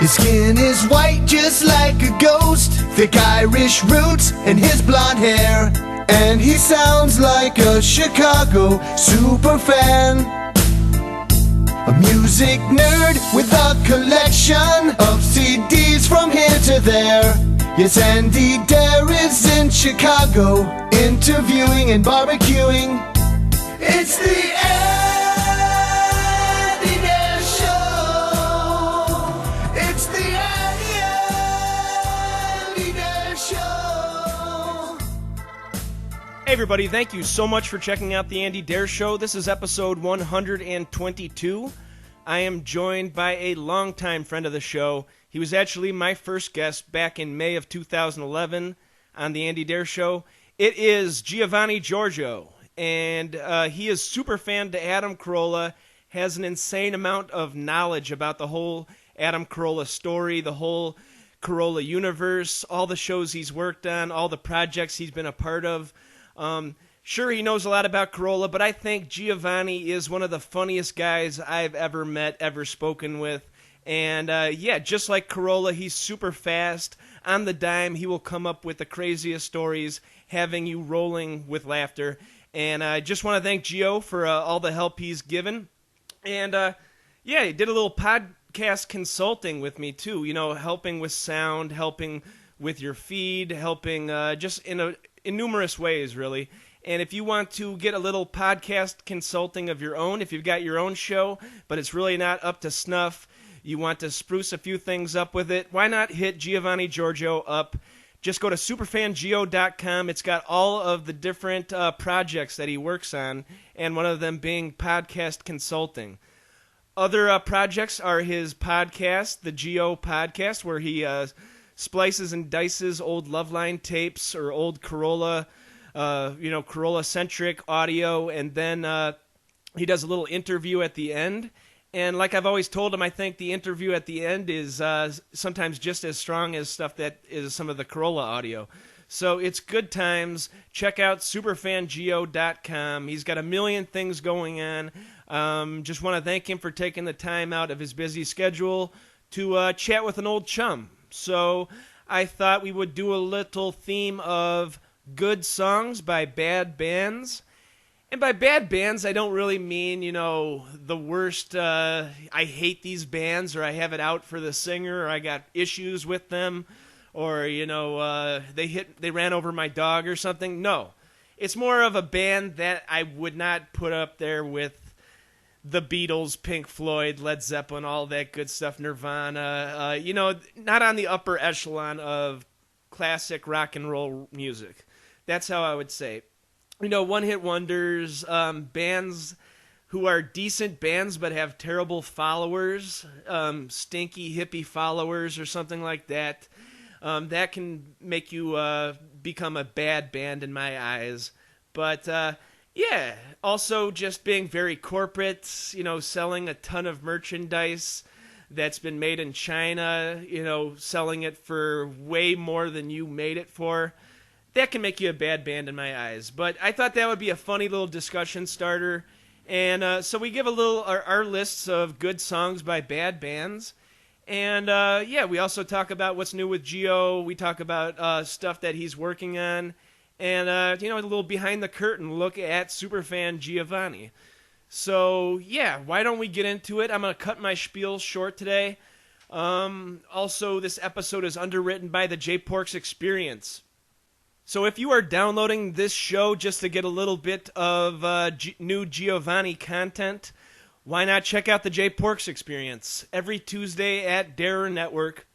His skin is white just like a ghost, thick Irish roots and his blonde hair. And he sounds like a Chicago superfan, a music nerd with a collection of CDs from here to there. Yes, Andy Dare is in Chicago, interviewing and barbecuing. It's the Andy Dare Show. It's the Andy Dare Show. Hey everybody, thank you so much for checking out the Andy Dare Show. This is episode 122. I am joined by a longtime friend of the show. He was actually my first guest back in May of 2011 on the Andy Dare Show. It is Giovanni Giorgio, and he is super fan to Adam Carolla, has an insane amount of knowledge about the whole Adam Carolla story, the whole Carolla universe, all the shows he's worked on, all the projects he's been a part of. Sure, he knows a lot about Carolla, but I think Giovanni is one of the funniest guys I've ever met, ever spoken with. And yeah, just like Carolla, he's super fast. On the dime, he will come up with the craziest stories, having you rolling with laughter. And I just want to thank Gio for all the help he's given. And yeah, he did a little podcast consulting with me too, you know, helping with sound, helping with your feed, helping just in numerous ways, really. And if you want to get a little podcast consulting of your own, if you've got your own show, but it's really not up to snuff, you want to spruce a few things up with it, why not hit Giovanni Giorgio up? Just go to superfangio.com. It's got all of the different projects that he works on, and one of them being podcast consulting. Other projects are his podcast, the Gio Podcast, where he splices and dices old Loveline tapes or old Carolla, Carolla-centric audio, and then he does a little interview at the end. And like I've always told him, I think the interview at the end is sometimes just as strong as stuff that is some of the Carolla audio. So it's good times. Check out superfangio.com. He's got a million things going on. Just want to thank him for taking the time out of his busy schedule to chat with an old chum. So I thought we would do a little theme of good songs by bad bands. And by bad bands, I don't really mean, the worst, I hate these bands, or I have it out for the singer, or I got issues with them, or, they ran over my dog or something. No. It's more of a band that I would not put up there with the Beatles, Pink Floyd, Led Zeppelin, all that good stuff, Nirvana, not on the upper echelon of classic rock and roll music. That's how I would say. One-hit wonders, bands who are decent bands but have terrible followers, stinky hippie followers or something like that. That can make you become a bad band in my eyes. But, yeah, also just being very corporate, selling a ton of merchandise that's been made in China, selling it for way more than you made it for. That can make you a bad band in my eyes. But I thought that would be a funny little discussion starter. And so we give a little our lists of good songs by bad bands. And yeah, we also talk about what's new with Gio. We talk about stuff that he's working on. And, a little behind the curtain look at Superfan Giovanni. So, yeah, why don't we get into it? I'm going to cut my spiel short today. Also, this episode is underwritten by the J-Porks Experience. So if you are downloading this show just to get a little bit of new Giovanni content, why not check out the J-Porks Experience? Every Tuesday at Dare Network,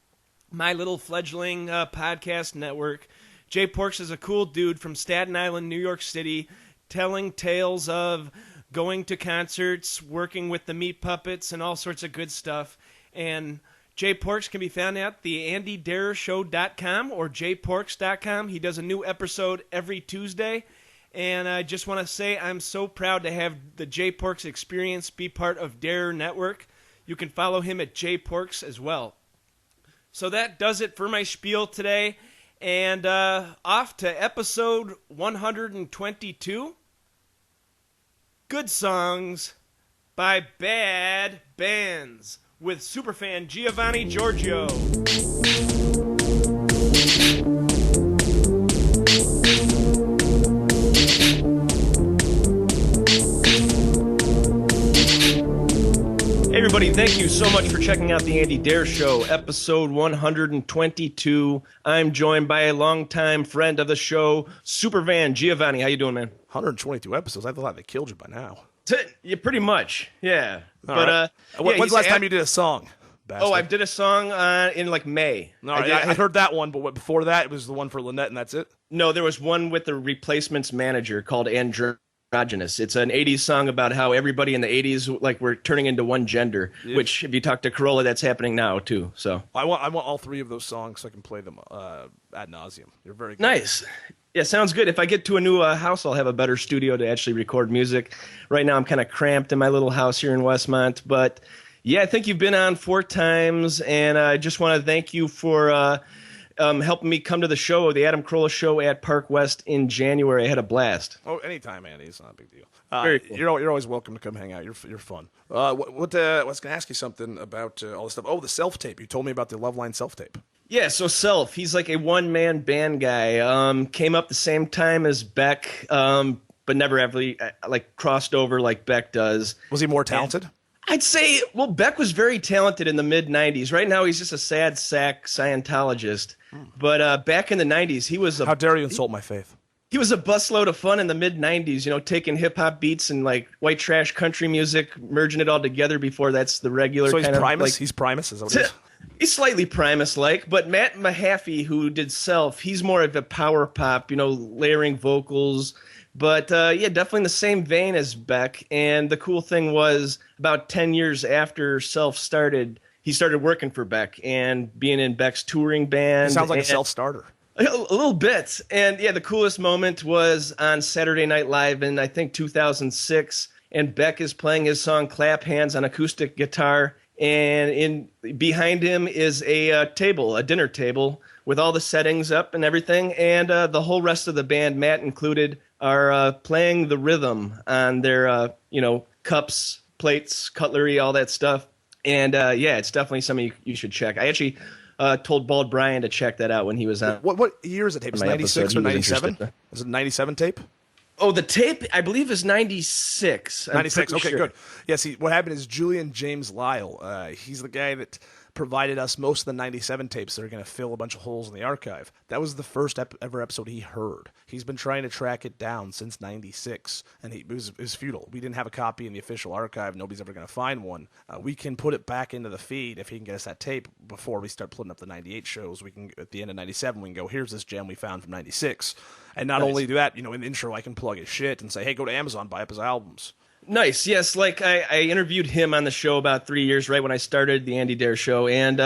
my little fledgling podcast network. J-Porks is a cool dude from Staten Island, New York City, telling tales of going to concerts, working with the Meat Puppets, and all sorts of good stuff. And J-Porks can be found at theandydareshow.com or jporks.com. He does a new episode every Tuesday. And I just want to say I'm so proud to have the J-Porks Experience be part of Dare Network. You can follow him at J-Porks as well. So that does it for my spiel today. And off to episode 122. Good songs by bad bands. with Superfan Giovanni Giorgio. Hey everybody, thank you so much for checking out the Andy Dare Show, episode 122. I'm joined by a longtime friend of the show, Superfan Giovanni. How you doing, man? 122 episodes. I thought they killed you by now. Yeah, pretty much, yeah. When's the last time you did a song? Bastard? Oh, I did a song in like May. No, I heard that one, but before that, it was the one for Lynette, and that's it? No, there was one with the Replacements manager called Androgynous. It's an 80s song about how everybody in the 80s like were turning into one gender, which if you talk to Carolla, that's happening now too. So I want all three of those songs so I can play them ad nauseum. You're very good. Nice. Yeah, sounds good. If I get to a new house, I'll have a better studio to actually record music. Right now, I'm kind of cramped in my little house here in Westmont. But, yeah, I think you've been on 4 times, and I just want to thank you for helping me come to the show, the Adam Carolla Show at Park West in January. I had a blast. Oh, anytime, Andy. It's not a big deal. Very cool. You're always welcome to come hang out. You're fun. I was going to ask you something about all this stuff. Oh, the self-tape. You told me about the Loveline self-tape. Yeah, so Self, he's like a one-man band guy. Came up the same time as Beck, but never really like crossed over like Beck does. Was he more talented? And I'd say, well, Beck was very talented in the mid-'90s. Right now, he's just a sad sack Scientologist. But back in the '90s, he was How dare you insult my faith? He was a busload of fun in the mid-'90s, you know, taking hip-hop beats and, like, white trash country music, merging it all together before that's the regular kind of... So he's Primus? Like, he's Primus? Is that what it is? He's slightly Primus-like, but Matt Mahaffey, who did Self, he's more of a power pop, you know, layering vocals. But, yeah, definitely in the same vein as Beck. And the cool thing was, about 10 years after Self started, he started working for Beck and being in Beck's touring band. He sounds like a self-starter. A little bit. And, yeah, the coolest moment was on Saturday Night Live in, I think, 2006. And Beck is playing his song Clap Hands on acoustic guitar. And behind him is a dinner table with all the settings up and everything. And the whole rest of the band, Matt included, are playing the rhythm on their, cups, plates, cutlery, all that stuff. And, yeah, it's definitely something you should check. I actually told Bald Brian to check that out when he was on. What year is it tape? Is it 96 or 97? Is it 97 tape? Oh, the tape, I believe, is 96. 96, okay, sure. Good. Yeah, see, what happened is Julian James Lyle, he's the guy that provided us most of the 97 tapes that are going to fill a bunch of holes in the archive. That was the first ever episode he heard. He's been trying to track it down since 96, and it was futile. We didn't have a copy in the official archive. Nobody's ever going to find one. We can put it back into the feed if he can get us that tape before we start putting up the 98 shows. We can, at the end of 97, we can go, here's this gem we found from 96. And not only do that, in the intro, I can plug his shit and say, hey, go to Amazon, buy up his albums. Nice. Yes, like I interviewed him on the show about 3 years, right when I started the Andy Dare Show, and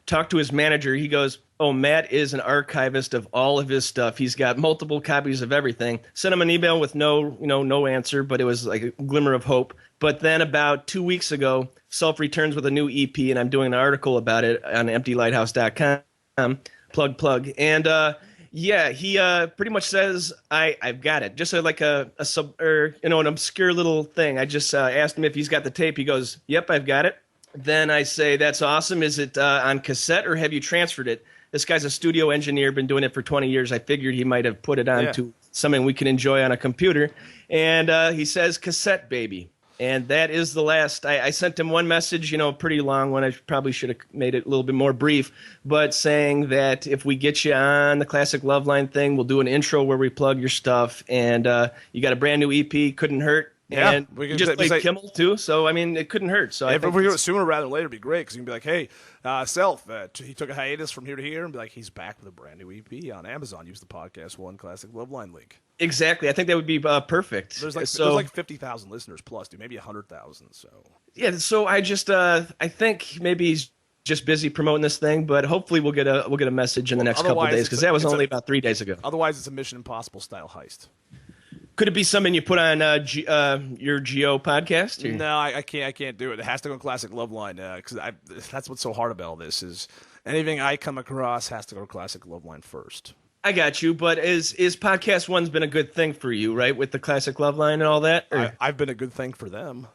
talked to his manager. He goes, oh, Matt is an archivist of all of his stuff. He's got multiple copies of everything. Sent him an email with no answer, but it was like a glimmer of hope. But then about 2 weeks ago, Self returns with a new EP, and I'm doing an article about it on emptylighthouse.com. Plug. And yeah, he pretty much says, I've got it. Just like an obscure little thing. I just asked him if he's got the tape. He goes, yep, I've got it. Then I say, that's awesome. Is it on cassette or have you transferred it? This guy's a studio engineer, been doing it for 20 years. I figured he might have put it on to something we can enjoy on a computer. And he says, cassette, baby. And that is the last. I sent him one message, pretty long one. I probably should have made it a little bit more brief, but saying that if we get you on the Classic Loveline thing, we'll do an intro where we plug your stuff. And you got a brand new EP, couldn't hurt. Yeah, and we just played Kimmel too, so I mean it couldn't hurt. So if we do it sooner rather than later, it'd be great because you can be like, "Hey, Self, he took a hiatus from here to here," and be like, "He's back with a brand new EP on Amazon. Use the Podcast One Classic Loveline link." Exactly, I think that would be perfect. There's like 50,000 listeners plus, dude, maybe 100,000. So yeah, so I just I think maybe he's just busy promoting this thing, but hopefully we'll get a message in the next couple of days because that was only about 3 days ago. Otherwise, it's a Mission Impossible style heist. Could it be something you put on your Geo podcast? Or? No, I can't do it. It has to go Classic Loveline because that's what's so hard about all this is anything I come across has to go Classic Loveline first. I got you, but is podcast one's been a good thing for you, right? With the classic love line and all that? I've been a good thing for them.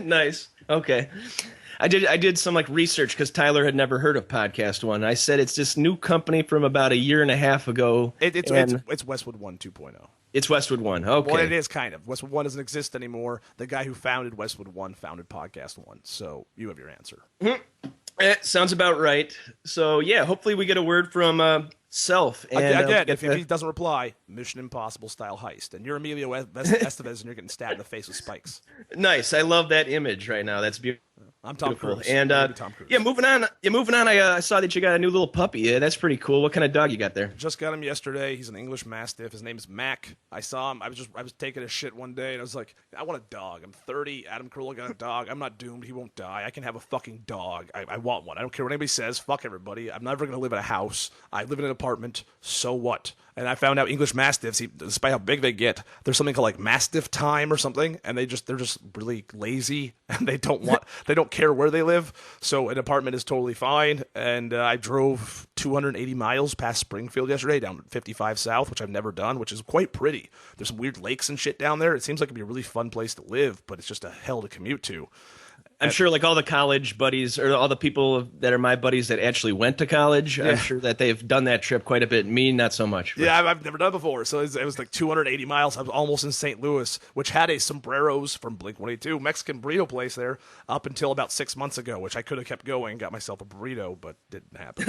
Nice. Okay. I did some like research because Tyler had never heard of Podcast One. I said it's this new company from about a year and a half ago. It's Westwood One 2.0. It's Westwood One. Okay. Well, it is kind of. Westwood One doesn't exist anymore. The guy who founded Westwood One founded Podcast One. So you have your answer. Sounds about right. So yeah, hopefully we get a word from Self. And, again, if he doesn't reply, Mission Impossible style heist, and you're Emilio Estevez, and you're getting stabbed in the face with spikes. Nice. I love that image right now. That's beautiful. I'm Tom Cruise. And Tom Cruise. yeah, moving on. I saw that you got a new little puppy. Yeah, that's pretty cool. What kind of dog you got there? Just got him yesterday. He's an English Mastiff. His name is Mac. I saw him. I was taking a shit one day, and I was like, I want a dog. I'm 30. Adam Carolla got a dog. I'm not doomed. He won't die. I can have a fucking dog. I want one. I don't care what anybody says. Fuck everybody. I'm never gonna live in a house. I live in an apartment. So what? And I found out English Mastiffs, despite how big they get, there's something called like Mastiff time or something, and they're just really lazy, and they don't care where they live. So an apartment is totally fine. And I drove 280 miles past Springfield yesterday down 55 South, which I've never done, which is quite pretty. There's some weird lakes and shit down there. It seems like it'd be a really fun place to live, but it's just a hell to commute to. I'm sure like all the college buddies or all the people that are my buddies that actually went to college, I'm sure that they've done that trip quite a bit. Me, not so much. But. Yeah, I've never done it before. So it was like 280 miles. I was almost in St. Louis, which had a Sombreros from Blink-182 Mexican burrito place there up until about 6 months ago, which I could have kept going, got myself a burrito, but didn't happen.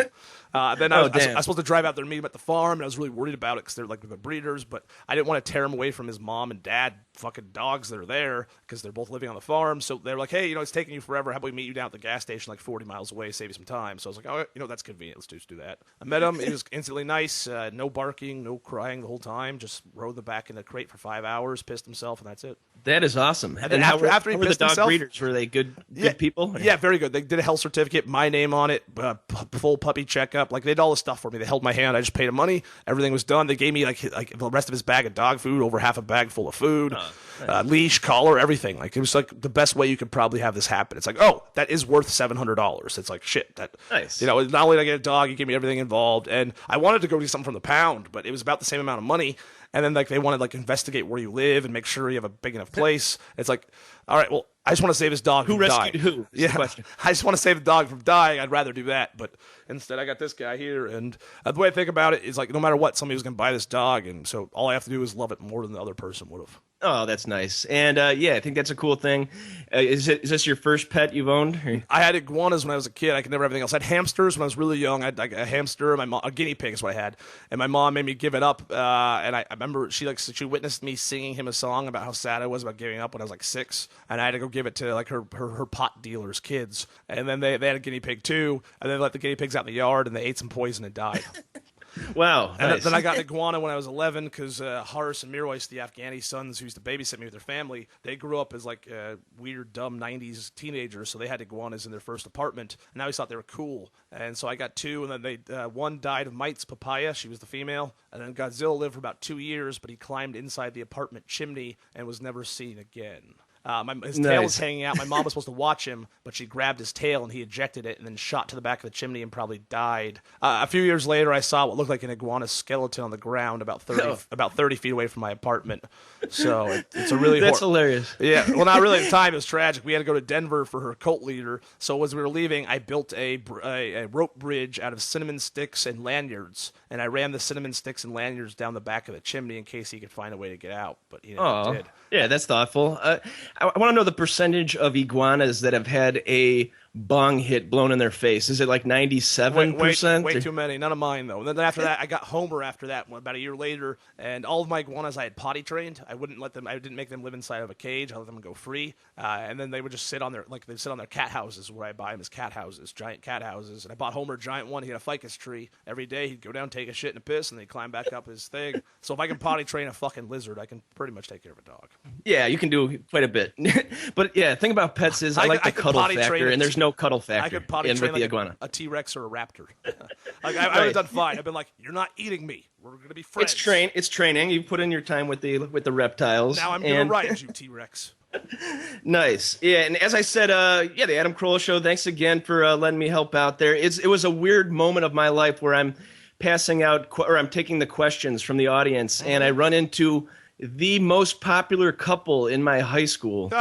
Then I was supposed to drive out there and meet him at the farm, and I was really worried about it because they're like the breeders, but I didn't want to tear him away from his mom and dad fucking dogs that are there because they're both living on the farm. So they're like, hey, it's taking you forever. How about we meet you down at the gas station like 40 miles away, save you some time? So I was like, oh, that's convenient. Let's just do that. I met him. He was instantly nice. No barking, no crying the whole time. Just rode the back in the crate for 5 hours, pissed himself, and that's it. That is awesome. And then after he were the pissed dog himself, breeders? Were they good people? Yeah, very good. They did a health certificate, my name on it, full puppy checkup. Like they did all the stuff for me. They held my hand. I just paid them money. Everything was done. They gave me like the rest of his bag of dog food, over half a bag full of food, leash, collar, everything. Like it was like the best way you could probably have this happen. It's like, oh, that is worth $700. It's like shit. That nice. Not only did I get a dog, you gave me everything involved, and I wanted to go get something from the pound, but it was about the same amount of money. And then like they want to like investigate where you live and make sure you have a big enough place. It's like, all right, well, I just want to save his dog from dying. Who rescued who? Yeah, I just want to save the dog from dying. I'd rather do that, but instead I got this guy here. And the way I think about it is like, no matter what, somebody was going to buy this dog, and so all I have to do is love it more than the other person would have. Oh, that's nice. And yeah, I think that's a cool thing. Is this your first pet you've owned? I had iguanas when I was a kid. I could never have everything else. I had hamsters when I was really young. I had like a hamster. A guinea pig is what I had. And my mom made me give it up. And I remember she witnessed me singing him a song about how sad I was about giving up when I was like 6. And I had to go give it to like her pot dealer's kids. And then they had a guinea pig too. And they let the guinea pigs out in the yard, and they ate some poison and died. Wow. And nice. then I got an iguana when I was 11 because Haris and Mirwais, the Afghani sons who used to babysit me with their family, they grew up as like weird, dumb 90s teenagers, so they had iguanas in their first apartment, and I always thought they were cool. And so I got 2, and then one died of mites, Papaya, she was the female, and then Godzilla lived for about 2 years, but he climbed inside the apartment chimney and was never seen again. His tail was hanging out. My mom was supposed to watch him, but she grabbed his tail and he ejected it and then shot to the back of the chimney and probably died. A few years later, I saw what looked like an iguana skeleton on the ground about 30 feet away from my apartment. So it's a really that's hilarious. Yeah, well, not really at the time. It was tragic. We had to go to Denver for her cult leader. So as we were leaving, I built a rope bridge out of cinnamon sticks and lanyards, and I ran the cinnamon sticks and lanyards down the back of the chimney in case he could find a way to get out. But he never did. Yeah, that's thoughtful. I want to know the percentage of iguanas that have had a bong hit blown in their face. Is it like 97%? Way too many. None of mine, though. And then after that, I got Homer after that, about a year later, and all of my iguanas I had potty trained. I didn't make them live inside of a cage. I let them go free. And then they would just sit on their cat houses, where I buy them as cat houses, giant cat houses. And I bought Homer a giant one. He had a ficus tree. Every day he'd go down, take a shit and a piss, and then he'd climb back up his thing. So if I can potty train a fucking lizard, I can pretty much take care of a dog. Yeah, you can do quite a bit. But yeah, the thing about pets is I like the cuddle factor, and there's no cuddle factor. I could potty train like iguana. a T-Rex or a raptor. I would have done fine. I've been like, you're not eating me. We're going to be friends. It's training. You put in your time with the reptiles. Now I'm going to ride you, T-Rex. Nice. Yeah, and as I said, the Adam Carolla Show, thanks again for letting me help out there. It was a weird moment of my life where I'm passing out, or I'm taking the questions from the audience, and I run into the most popular couple in my high school.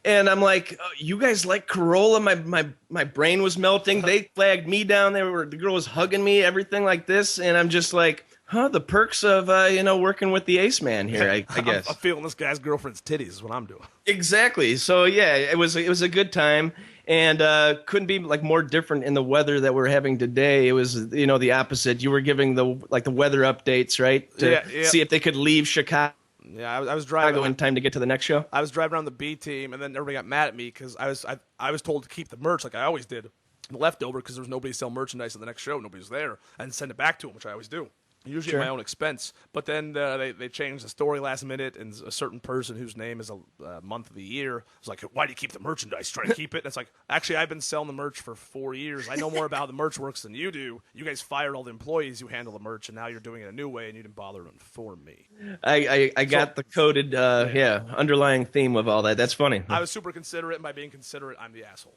And I'm like, oh, you guys like Carolla? My brain was melting. They flagged me down. The girl was hugging me, everything like this. And I'm just like, the perks of, working with the Ace Man here, I guess. I'm feeling this guy's girlfriend's titties is what I'm doing. Exactly. So, yeah, it was a good time. And couldn't be like more different in the weather that we're having today. It was, the opposite. You were giving the weather updates, right? To see if they could leave Chicago. Yeah, I was driving in time to get to the next show. I was driving around the B team, and then everybody got mad at me because I was told to keep the merch like I always did, leftover because there was nobody to sell merchandise at the next show, nobody was there, and send it back to them, which I always do. Usually at my own expense. But then they changed the story last minute, and a certain person whose name is a month of the year was like, why do you keep the merchandise? Try to keep it. And it's like, actually, I've been selling the merch for 4 years. I know more about how the merch works than you do. You guys fired all the employees who handle the merch, and now you're doing it a new way, and you didn't bother to inform me. I got the coded, underlying theme of all that. That's funny. I was super considerate, and by being considerate, I'm the asshole.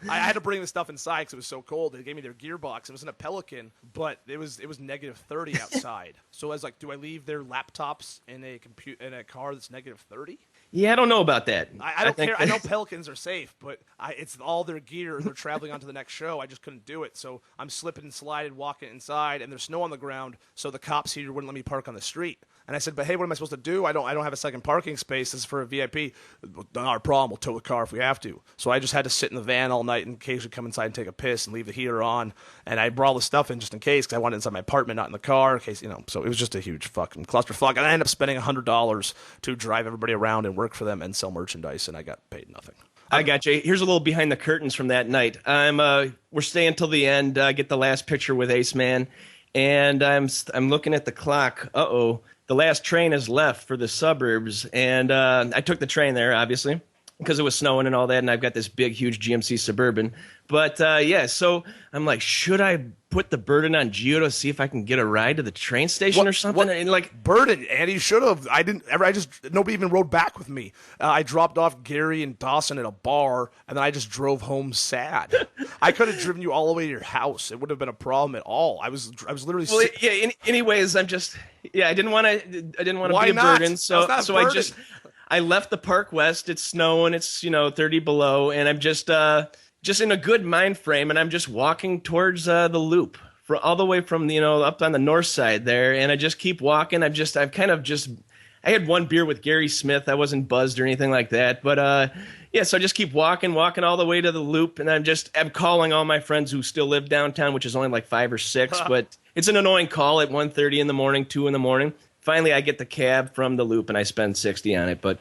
I had to bring the stuff inside because it was so cold. They gave me their gearbox. It was in a Pelican, but it was negative 30 outside. So I was like, do I leave their laptops in a car that's negative 30? Yeah, I don't know about that. I don't care. I know Pelicans are safe, but it's all their gear. They're traveling on to the next show. I just couldn't do it. So I'm slipping and sliding, walking inside, and there's snow on the ground. So the cops here wouldn't let me park on the street. And I said, but hey, what am I supposed to do? I don't have a second parking space. This is for a VIP. Not our problem. We'll tow the car if we have to. So I just had to sit in the van all night and occasionally come inside and take a piss and leave the heater on. And I brought all the stuff in just in case because I wanted it inside my apartment, not in the car. In case, so it was just a huge fucking clusterfuck. And I ended up spending $100 to drive everybody around and work for them and sell merchandise, and I got paid nothing. I got you. Here's a little behind the curtains from that night. We're staying till the end. Get the last picture with Ace Man, and I'm looking at the clock. The last train is left for the suburbs, and I took the train there, obviously, because it was snowing and all that, and I've got this big, huge GMC Suburban. But, so I'm like, should I put the burden on Gio to see if I can get a ride to the train station or something? And burden, and he should have. Nobody even rode back with me. I dropped off Gary and Dawson at a bar, and then I just drove home sad. I could have driven you all the way to your house. It wouldn't have been a problem at all. I was literally. Well, anyways, I didn't want to be a burden, so I left the Park West. It's snowing. It's 30 below, and I'm just in a good mind frame, and I'm just walking towards the loop all the way from up on the north side there, and I just keep walking. I had one beer with Gary Smith. I wasn't buzzed or anything like that, but so I just keep walking all the way to the loop, and I'm calling all my friends who still live downtown, which is only like 5 or 6, but it's an annoying call at 1:30 in the morning, 2 in the morning. Finally, I get the cab from the loop, and I spend $60 on it, but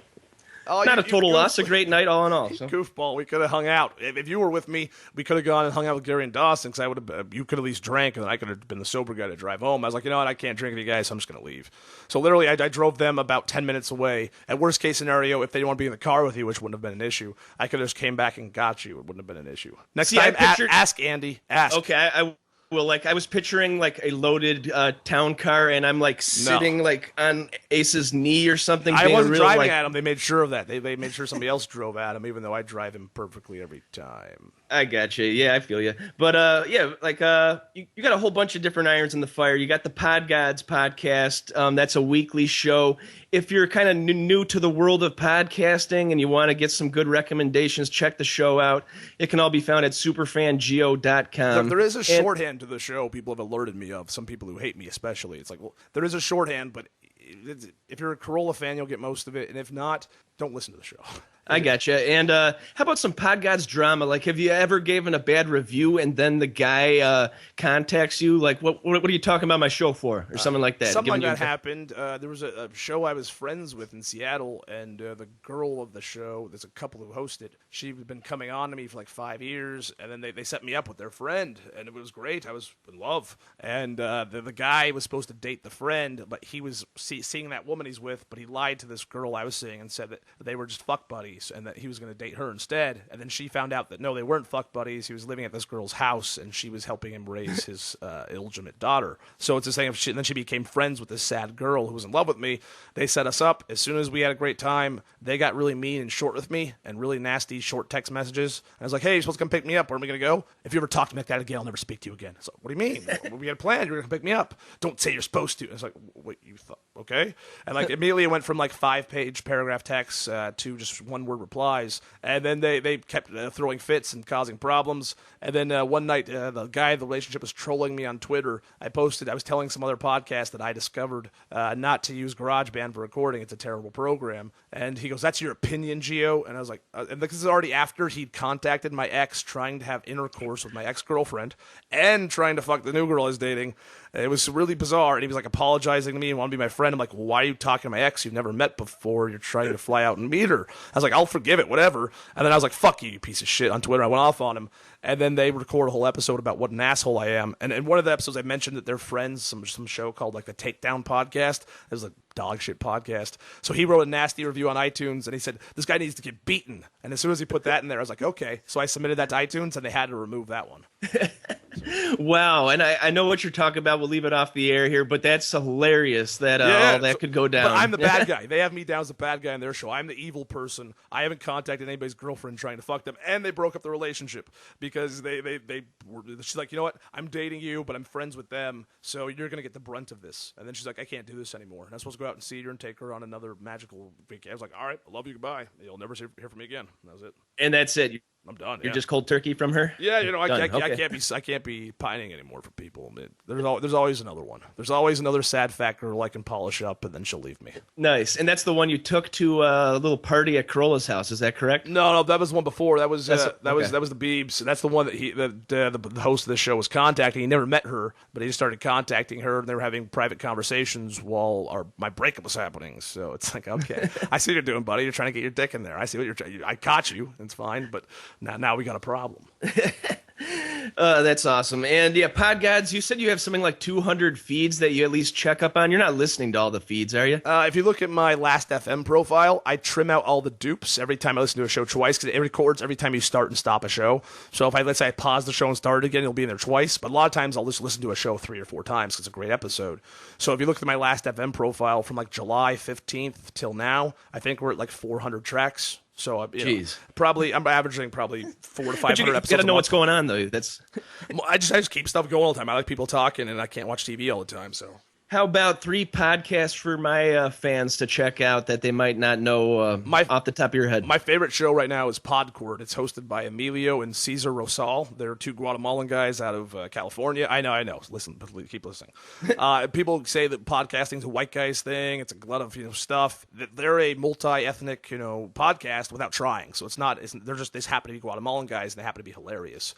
not a total loss. A great night, all in all. So. Goofball, we could have hung out. If you were with me, we could have gone and hung out with Gary and Dawson because you could at least drank, and then I could have been the sober guy to drive home. I was like, you know what, I can't drink with you guys, so I'm just going to leave. So literally, I drove them about 10 minutes away. At worst case scenario, if they didn't want to be in the car with you, which wouldn't have been an issue, I could have just came back and got you. It wouldn't have been an issue. Next time, ask Andy. Ask. Okay, Well, I was picturing a loaded town car, and I'm sitting on Ace's knee or something. I wasn't driving at him. They made sure of that. They made sure somebody else drove at him, even though I drive him perfectly every time. I got you. Yeah, I feel you. But you got a whole bunch of different irons in the fire. You got the Pod Gods podcast. That's a weekly show. If you're kind of new to the world of podcasting and you want to get some good recommendations, check the show out. It can all be found at superfangio.com. There is a shorthand to the show people have alerted me of. Some people who hate me especially. It's like, well, there is a shorthand, but if you're a Carolla fan, you'll get most of it. And if not, don't listen to the show. I gotcha. And how about some Pod Gods drama? Have you ever given a bad review and then the guy contacts you? What are you talking about my show for? Or something like that? Something like that happened. There was a show I was friends with in Seattle, and the girl of the show, there's a couple who hosted, she'd been coming on to me for 5 years, and then they set me up with their friend, and it was great. I was in love. And the guy was supposed to date the friend, but he was seeing that woman he's with, but he lied to this girl I was seeing and said that they were just fuck buddies and that he was going to date her instead. And then she found out that no, they weren't fuck buddies. He was living at this girl's house and she was helping him raise his illegitimate daughter. So it's a thing of shit. And then she became friends with this sad girl who was in love with me. They set us up. As soon as we had a great time, they got really mean and short with me and really nasty short text messages. And I was like, hey, you're supposed to come pick me up. Where am I going to go? If you ever talk to me like that again, I'll never speak to you again. So what do you mean? We had a plan. You're going to pick me up. Don't say you're supposed to. And it's like, wait, you thought, okay. And like immediately it went from like 5-page paragraph texts to just one-word replies. And then they kept throwing fits and causing problems. And then one night, the guy in the relationship was trolling me on Twitter. I was telling some other podcast that I discovered not to use GarageBand for recording. It's a terrible program. And he goes, that's your opinion, Gio? And I was like, and this is already after he'd contacted my ex trying to have intercourse with my ex-girlfriend and trying to fuck the new girl I was dating. It was really bizarre, and he was like apologizing to me and wanted to be my friend. I'm like, well, why are you talking to my ex you've never met before? You're trying to fly out and meet her. I was like, I'll forgive it, whatever. And then I was like, fuck you, you piece of shit, on Twitter. I went off on him, and then they record a whole episode about what an asshole I am. And in one of the episodes, I mentioned that they're friends, some show called like the Takedown Podcast. It was a dog shit podcast. So he wrote a nasty review on iTunes, and he said, this guy needs to get beaten. And as soon as he put that in there, I was like, okay. So I submitted that to iTunes, and they had to remove that one. Wow, and I know what you're talking about. We'll leave it off the air here, but that's hilarious that all that could go down. But I'm the bad guy. They have me down as the bad guy on their show. I'm the evil person. I haven't contacted anybody's girlfriend trying to fuck them, and they broke up the relationship because she's like, you know what? I'm dating you, but I'm friends with them, so you're going to get the brunt of this. And then she's like, I can't do this anymore. And I'm supposed to go out and see her and take her on another magical vacation. I was like, all right, I love you, goodbye. You'll never hear from me again. And that was it. And that's it. I'm done. You're just cold turkey from her? Yeah, you know, I Okay. can't be pining anymore for people. There's always another one. There's always another sad fat girl I can polish up, and then she'll leave me. Nice. And that's the one you took to a little party at Carolla's house. Is that correct? No, that was the one before. That was the Beebs. And that's the one that the host of the show was contacting. He never met her, but he just started contacting her, and they were having private conversations while my breakup was happening. So it's like, okay, I see what you're doing, buddy. You're trying to get your dick in there. I see what you're trying. I caught you. It's fine, but now we got a problem. That's awesome. And yeah, Pod Gods, you said you have something like 200 feeds that you at least check up on. You're not listening to all the feeds, are you? If you look at my Last FM profile, I trim out all the dupes every time I listen to a show twice because it records every time you start and stop a show. So if let's say I pause the show and start it again, it'll be in there twice. But a lot of times I'll just listen to a show 3 or 4 times because it's a great episode. So if you look at my Last FM profile from like July 15th till now, I think we're at like 400 tracks. So I'm averaging probably 400 to 500 episodes. You got to know what's going on, though. I just keep stuff going all the time. I like people talking, and I can't watch TV all the time. So how about 3 podcasts for my fans to check out that they might not know off the top of your head? My favorite show right now is Podcourt. It's hosted by Emilio and Cesar Rosal. They're 2 Guatemalan guys out of California. I know. Listen, keep listening. People say that podcasting's a white guy's thing. It's a glut of stuff. They're a multi-ethnic podcast without trying. So they just happen to be Guatemalan guys, and they happen to be hilarious.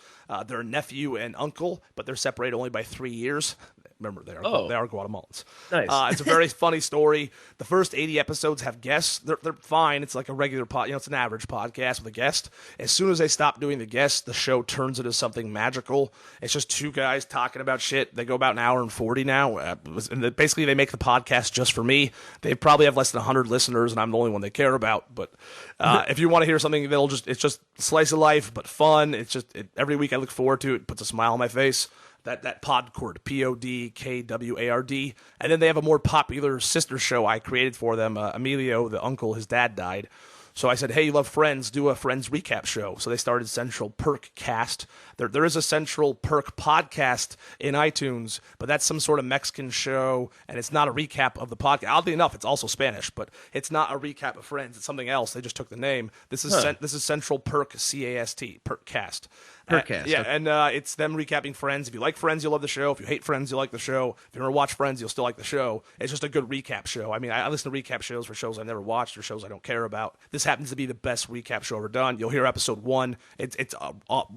They're a nephew and uncle, but they're separated only by 3 years. Remember, they are Guatemalans. Nice. It's a very funny story. The first 80 episodes have guests. They're fine. It's like a regular it's an average podcast with a guest. As soon as they stop doing the guests, the show turns into something magical. It's just 2 guys talking about shit. They go about an hour and 40 now. And basically, they make the podcast just for me. They probably have less than 100 listeners, and I'm the only one they care about. But if you want to hear something, it's just slice of life, but fun. Every week I look forward to it. It puts a smile on my face. That Podcourt, Podkward. And then they have a more popular sister show I created for them. Emilio, the uncle, his dad died. So I said, hey, you love Friends, do a Friends recap show. So they started Central Perk Cast. There is a Central Perk podcast in iTunes, but that's some sort of Mexican show, and it's not a recap of the podcast. Oddly enough, it's also Spanish, but it's not a recap of Friends. It's something else. They just took the name. This is Central Perk, C-A-S-T, Perk Cast. Yeah, and it's them recapping Friends. If you like Friends, you'll love the show. If you hate Friends, you'll like the show. If you never watch Friends, you'll still like the show. It's just a good recap show. I mean, I listen to recap shows for shows I've never watched or shows I don't care about. This happens to be the best recap show ever done. You'll hear episode 1. It's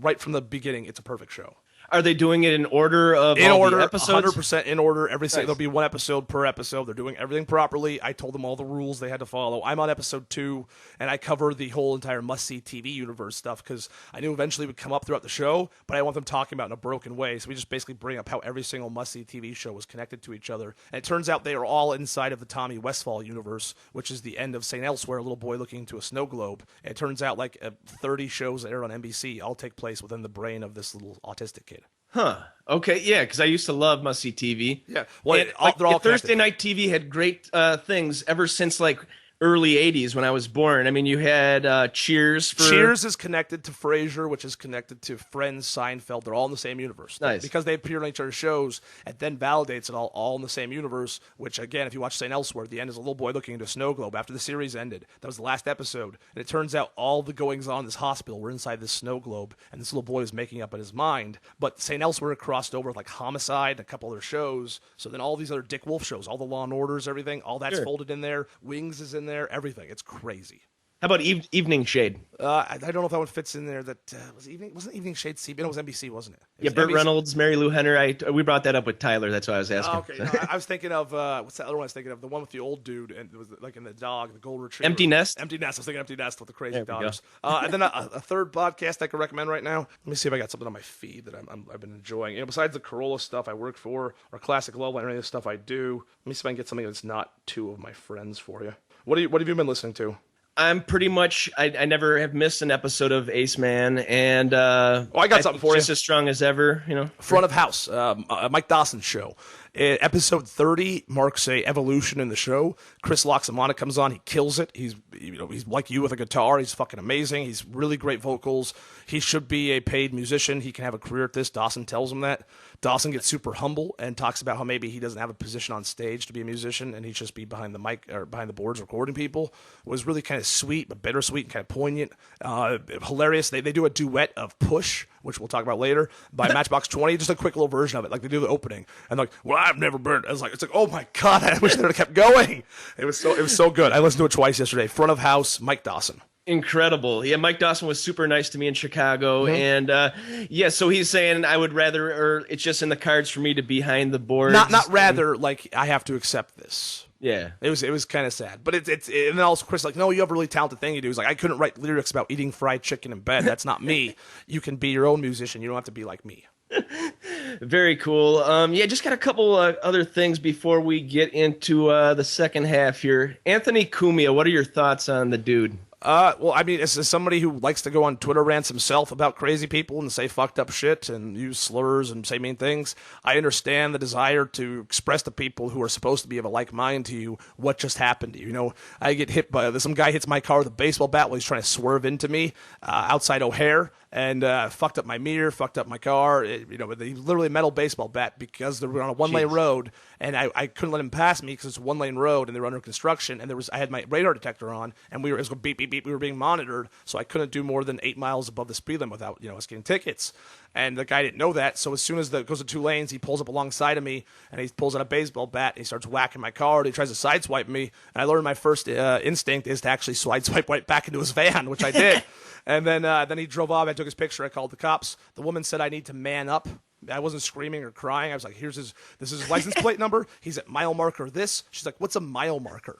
right from the beginning. It's a perfect show. Are they doing it in order of In all order, the episodes? 100% in order. Nice. There'll be one episode per episode. They're doing everything properly. I told them all the rules they had to follow. I'm on episode 2, and I cover the whole entire must-see TV universe stuff because I knew eventually it would come up throughout the show, but I want them talking about it in a broken way. So we just basically bring up how every single must-see TV show was connected to each other. And it turns out they are all inside of the Tommy Westphall universe, which is the end of St. Elsewhere, a little boy looking into a snow globe. And it turns out like 30 shows that air on NBC all take place within the brain of this little autistic kid. Huh. Okay, yeah, because I used to love must-see TV. Yeah. Well, They're all Thursday night TV had great things ever since, like, early 80s when I was born. I mean, you had Cheers. Cheers is connected to Frasier, which is connected to Friends, Seinfeld. They're all in the same universe. Nice. Because they appear on each other's shows, it then validates it all in the same universe, which, again, if you watch St. Elsewhere, at the end is a little boy looking into a snow globe after the series ended. That was the last episode. And it turns out all the goings-on in this hospital were inside this snow globe, and this little boy was making up in his mind. But St. Elsewhere crossed over with, like, Homicide and a couple other shows. So then all these other Dick Wolf shows, all the Law and Orders, everything, all that's folded in there. Wings is in there, everything. It's crazy. How about Evening Shade? I don't know if that one fits in there. That wasn't Evening Shade CBS. It was NBC, wasn't it? Yeah, Burt Reynolds, Mary Lou Henner. We brought that up with Tyler. That's why I was asking. Okay, no, I was thinking of what's that other one I was thinking of? The one with the old dude and it was like in the dog, the gold retriever. Empty Nest. Empty Nest. I was thinking Empty Nest with the crazy daughters. And then a third podcast I could recommend right now. Let me see if I got something on my feed that I've been enjoying. You know, besides the Carolla stuff I work for, or Classic Love Line, or any of the stuff I do. Let me see if I can get something that's not two of my friends for you. What have you been listening to? I'm pretty much. I never have missed an episode of Ace Man, and I got something for you. Just as strong as ever, you know. Front of House, Mike Dawson's show. Episode 30 marks a evolution in the show. Chris Loxamana comes on. He kills it. He's like you with a guitar. He's fucking amazing. He's really great vocals. He should be a paid musician. He can have a career at this. Dawson tells him that. Dawson gets super humble and talks about how maybe he doesn't have a position on stage to be a musician and he should just be behind the mic or behind the boards recording people. It was really kind of sweet but bittersweet and kind of poignant. Hilarious. They do a duet of Push, which we'll talk about later, by Matchbox 20. Just a quick little version of it. Like they do the opening and like, well, I've never been. It's like, oh my God, I wish they would have kept going. It was so good. I listened to it twice yesterday. Front of House, Mike Dawson. Incredible. Yeah, Mike Dawson was super nice to me in Chicago. Mm-hmm. And so he's saying I would rather, or it's just in the cards for me to be behind the boards. Not rather, like I have to accept this. Yeah. It was kind of sad. But and then also Chris like, no, you have a really talented thing you do. He's like, I couldn't write lyrics about eating fried chicken in bed. That's not me. You can be your own musician. You don't have to be like me. Very cool. Just got a couple other things before we get into the second half here. Anthony Cumia, what are your thoughts on the dude? Well, I mean, as somebody who likes to go on Twitter rants himself about crazy people and say fucked up shit and use slurs and say mean things, I understand the desire to express to people who are supposed to be of a like mind to you what just happened to you. You know, I get hit by some guy hits my car with a baseball bat while he's trying to swerve into me outside O'Hare. And fucked up my mirror, fucked up my car. They literally metal baseball bat because they were on a one-lane road, and I couldn't let him pass me because it's a one-lane road and they were under construction. And I had my radar detector on, and it was going beep beep beep. We were being monitored, so I couldn't do more than 8 miles above the speed limit without us getting tickets. And the guy didn't know that, so as soon as it goes to 2 lanes, he pulls up alongside of me, and he pulls out a baseball bat, and he starts whacking my car, and he tries to sideswipe me. And I learned my first instinct is to actually sideswipe right back into his van, which I did. And then he drove off. I took his picture. I called the cops. The woman said I need to man up. I wasn't screaming or crying. I was like, this is his license plate number. He's at mile marker this. She's like, what's a mile marker?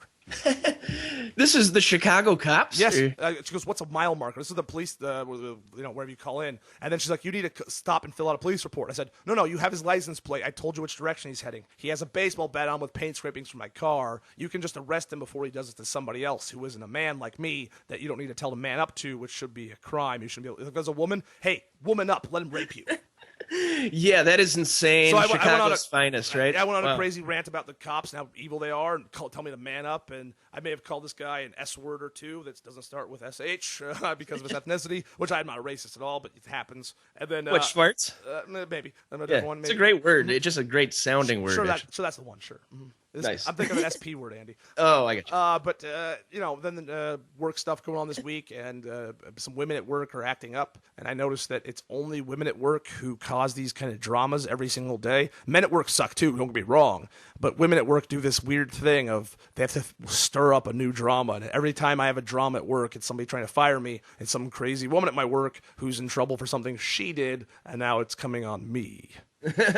This is the Chicago cops? Yes. She goes, what's a mile marker? This is the police, wherever you call in. And then she's like, you need to stop and fill out a police report. I said, no, you have his license plate. I told you which direction he's heading. He has a baseball bat on with paint scrapings from my car. You can just arrest him before he does it to somebody else who isn't a man like me that you don't need to tell the man up to, which should be a crime. You shouldn't be able, if there's a woman, hey, woman up, let him rape you. Yeah, that is insane. So Chicago's finest, right? I went on a crazy rant about the cops and how evil they are and tell me to man up. And I may have called this guy an S word or two that doesn't start with SH because of his ethnicity, which I'm not a racist at all, but it happens. And then what, Schwartz? Maybe. It's a great word. It's just a great sounding word. So that's the one, sure. Mm-hmm. Nice. I'm thinking of an SP word, Andy. Oh, I get you. But then the work stuff going on this week, and some women at work are acting up, and I noticed that it's only women at work who cause these these kind of dramas every single day. Men at work suck too, don't get me wrong, but women at work do this weird thing of they have to stir up a new drama. And every time I have a drama at work, it's somebody trying to fire me. It's some crazy woman at my work who's in trouble for something she did, and now it's coming on me.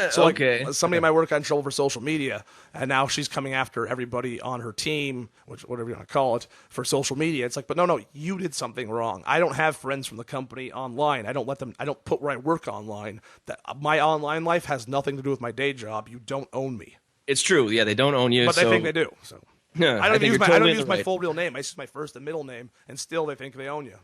So Okay. like somebody at my work got in trouble for social media, and now she's coming after everybody on her team, which whatever you want to call it, for social media. It's like, but no, you did something wrong. I don't have friends from the company online. I don't put where I work online. That my online life has nothing to do with my day job. You don't own me. It's true. Yeah, they don't own you. But they think they do. So Yeah, I don't think use you're my totally in the my right. full real name. I use my first and middle name, and still they think they own you.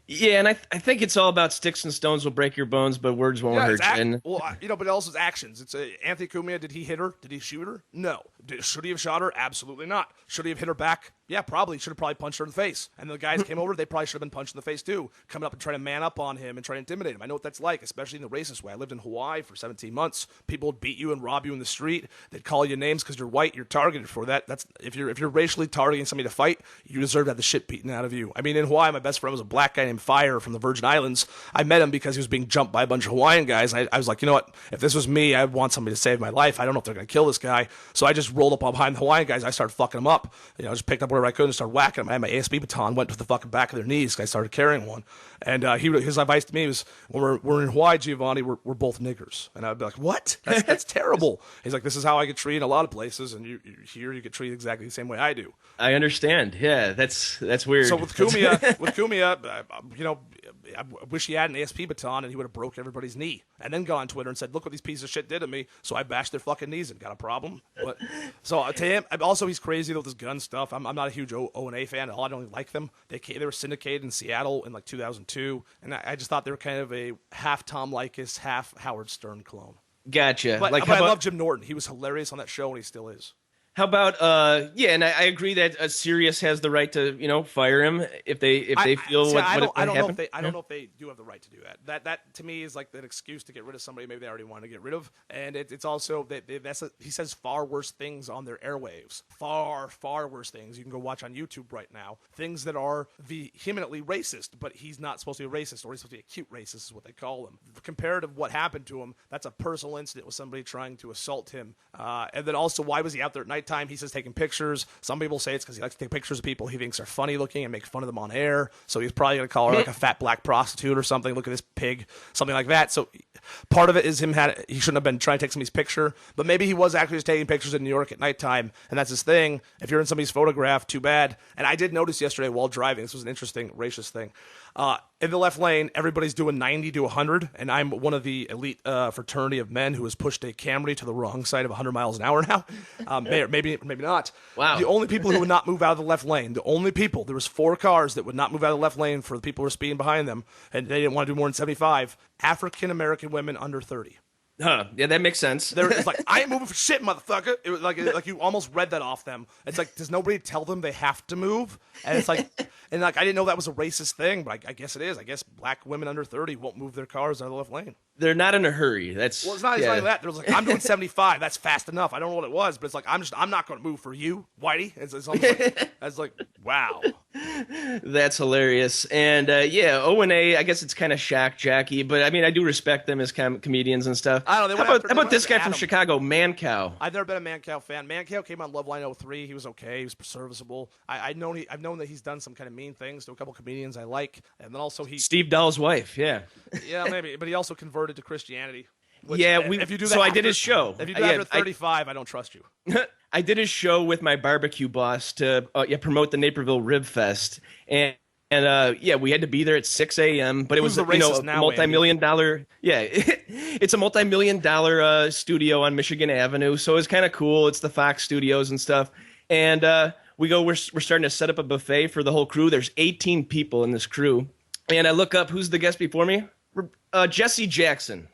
Yeah, and I think it's all about sticks and stones will break your bones, but words won't hurt you. And But also it's actions. It's Anthony Cumia. Did he hit her? Did he shoot her? No. Should he have shot her? Absolutely not. Should he have hit her back? Yeah, probably. Should have probably punched her in the face. And the guys came over, they probably should have been punched in the face too, coming up and trying to man up on him and trying to intimidate him. I know what that's like, especially in the racist way. I lived in Hawaii for 17 months. People would beat you and rob you in the street. They'd call you names because you're white. You're targeted for that. That's if you're racially targeting somebody to fight, you deserve to have the shit beaten out of you. I mean, in Hawaii, my best friend was a black guy named Fire from the Virgin Islands. I met him because he was being jumped by a bunch of Hawaiian guys. And I was like, you know what? If this was me, I'd want somebody to save my life. I don't know if they're going to kill this guy. So I just rolled up behind the Hawaiian guys. I started fucking them up. Just picked up wherever I could and started whacking them. I had my ASB baton, went to the fucking back of their knees. I started carrying one. And his advice to me was, when we're in Hawaii, Giovanni, we're both niggers. And I'd be like, what? That's terrible. He's like, this is how I get treated in a lot of places. And you get treated exactly the same way I do. I understand. Yeah, that's weird. So with Cumia, I wish he had an ASP baton and he would have broke everybody's knee and then got on Twitter and said, look what these pieces of shit did to me. So I bashed their fucking knees and got a problem. But so to him, also he's crazy with his gun stuff. I'm not a huge O&A fan. I don't like them. They were syndicated in Seattle in like 2002, and I just thought they were kind of a half Tom Likas, half Howard Stern clone. Gotcha. But I love Jim Norton. He was hilarious on that show, and he still is. How about and I agree that Sirius has the right to fire him if they feel I don't know if they do have the right to do that. That to me is like an excuse to get rid of somebody maybe they already want to get rid of, and it's also he says far worse things on their airwaves, far worse things. You can go watch on YouTube right now, things that are vehemently racist, but he's not supposed to be racist, or he's supposed to be a cute racist is what they call him. Compared to what happened to him, that's a personal incident with somebody trying to assault him, and then also why was he out there at night? Time he says taking pictures. Some people say it's because he likes to take pictures of people he thinks are funny looking and make fun of them on air. So he's probably going to call her like a fat black prostitute or something. Look at this pig, something like that. So part of it is he shouldn't have been trying to take somebody's picture, but maybe he was actually just taking pictures in New York at nighttime, and that's his thing. If you're in somebody's photograph, too bad. And I did notice yesterday while driving, this was an interesting racist thing. In the left lane, everybody's doing 90 to 100, and I'm one of the elite fraternity of men who has pushed a Camry to the wrong side of 100 miles an hour now. Maybe not. Wow. The only people who would not move out of the left lane, there was 4 cars that would not move out of the left lane for the people who were speeding behind them, and they didn't want to do more than 75. African-American women under 30. Huh. Yeah, that makes sense. It's like, I ain't moving for shit, motherfucker. It was like you almost read that off them. It's like, does nobody tell them they have to move? And it's like, I didn't know that was a racist thing, but I guess it is. I guess black women under 30 won't move their cars out of the left lane. They're not in a hurry. It's not like that. There was like, I'm doing 75. That's fast enough. I don't know what it was, but it's like, I'm not going to move for you, Whitey. It's almost like, wow. That's hilarious. And O&A, I guess it's kind of shock jockey, but I mean, I do respect them as comedians and stuff. I don't know. How about this guy from Chicago, Mancow? I've never been a Mancow fan. Mancow came on Love Line 03. He was okay. He was serviceable. I've known that he's done some kind of mean things to a couple comedians I like, and then also Steve Dahl's wife. Yeah, maybe, but he also converted to Christianity. Which, if you do that, so I did his show. If you do that after 35, I don't trust you. I did his show with my barbecue boss to promote the Naperville Rib Fest, and we had to be there at 6 a.m. But it was a multi-million-dollar. Yeah, it's a multi-million-dollar studio on Michigan Avenue, so it's kind of cool. It's the Fox Studios and stuff, and we're starting to set up a buffet for the whole crew. There's 18 people in this crew, and I look up who's the guest before me. Jesse Jackson.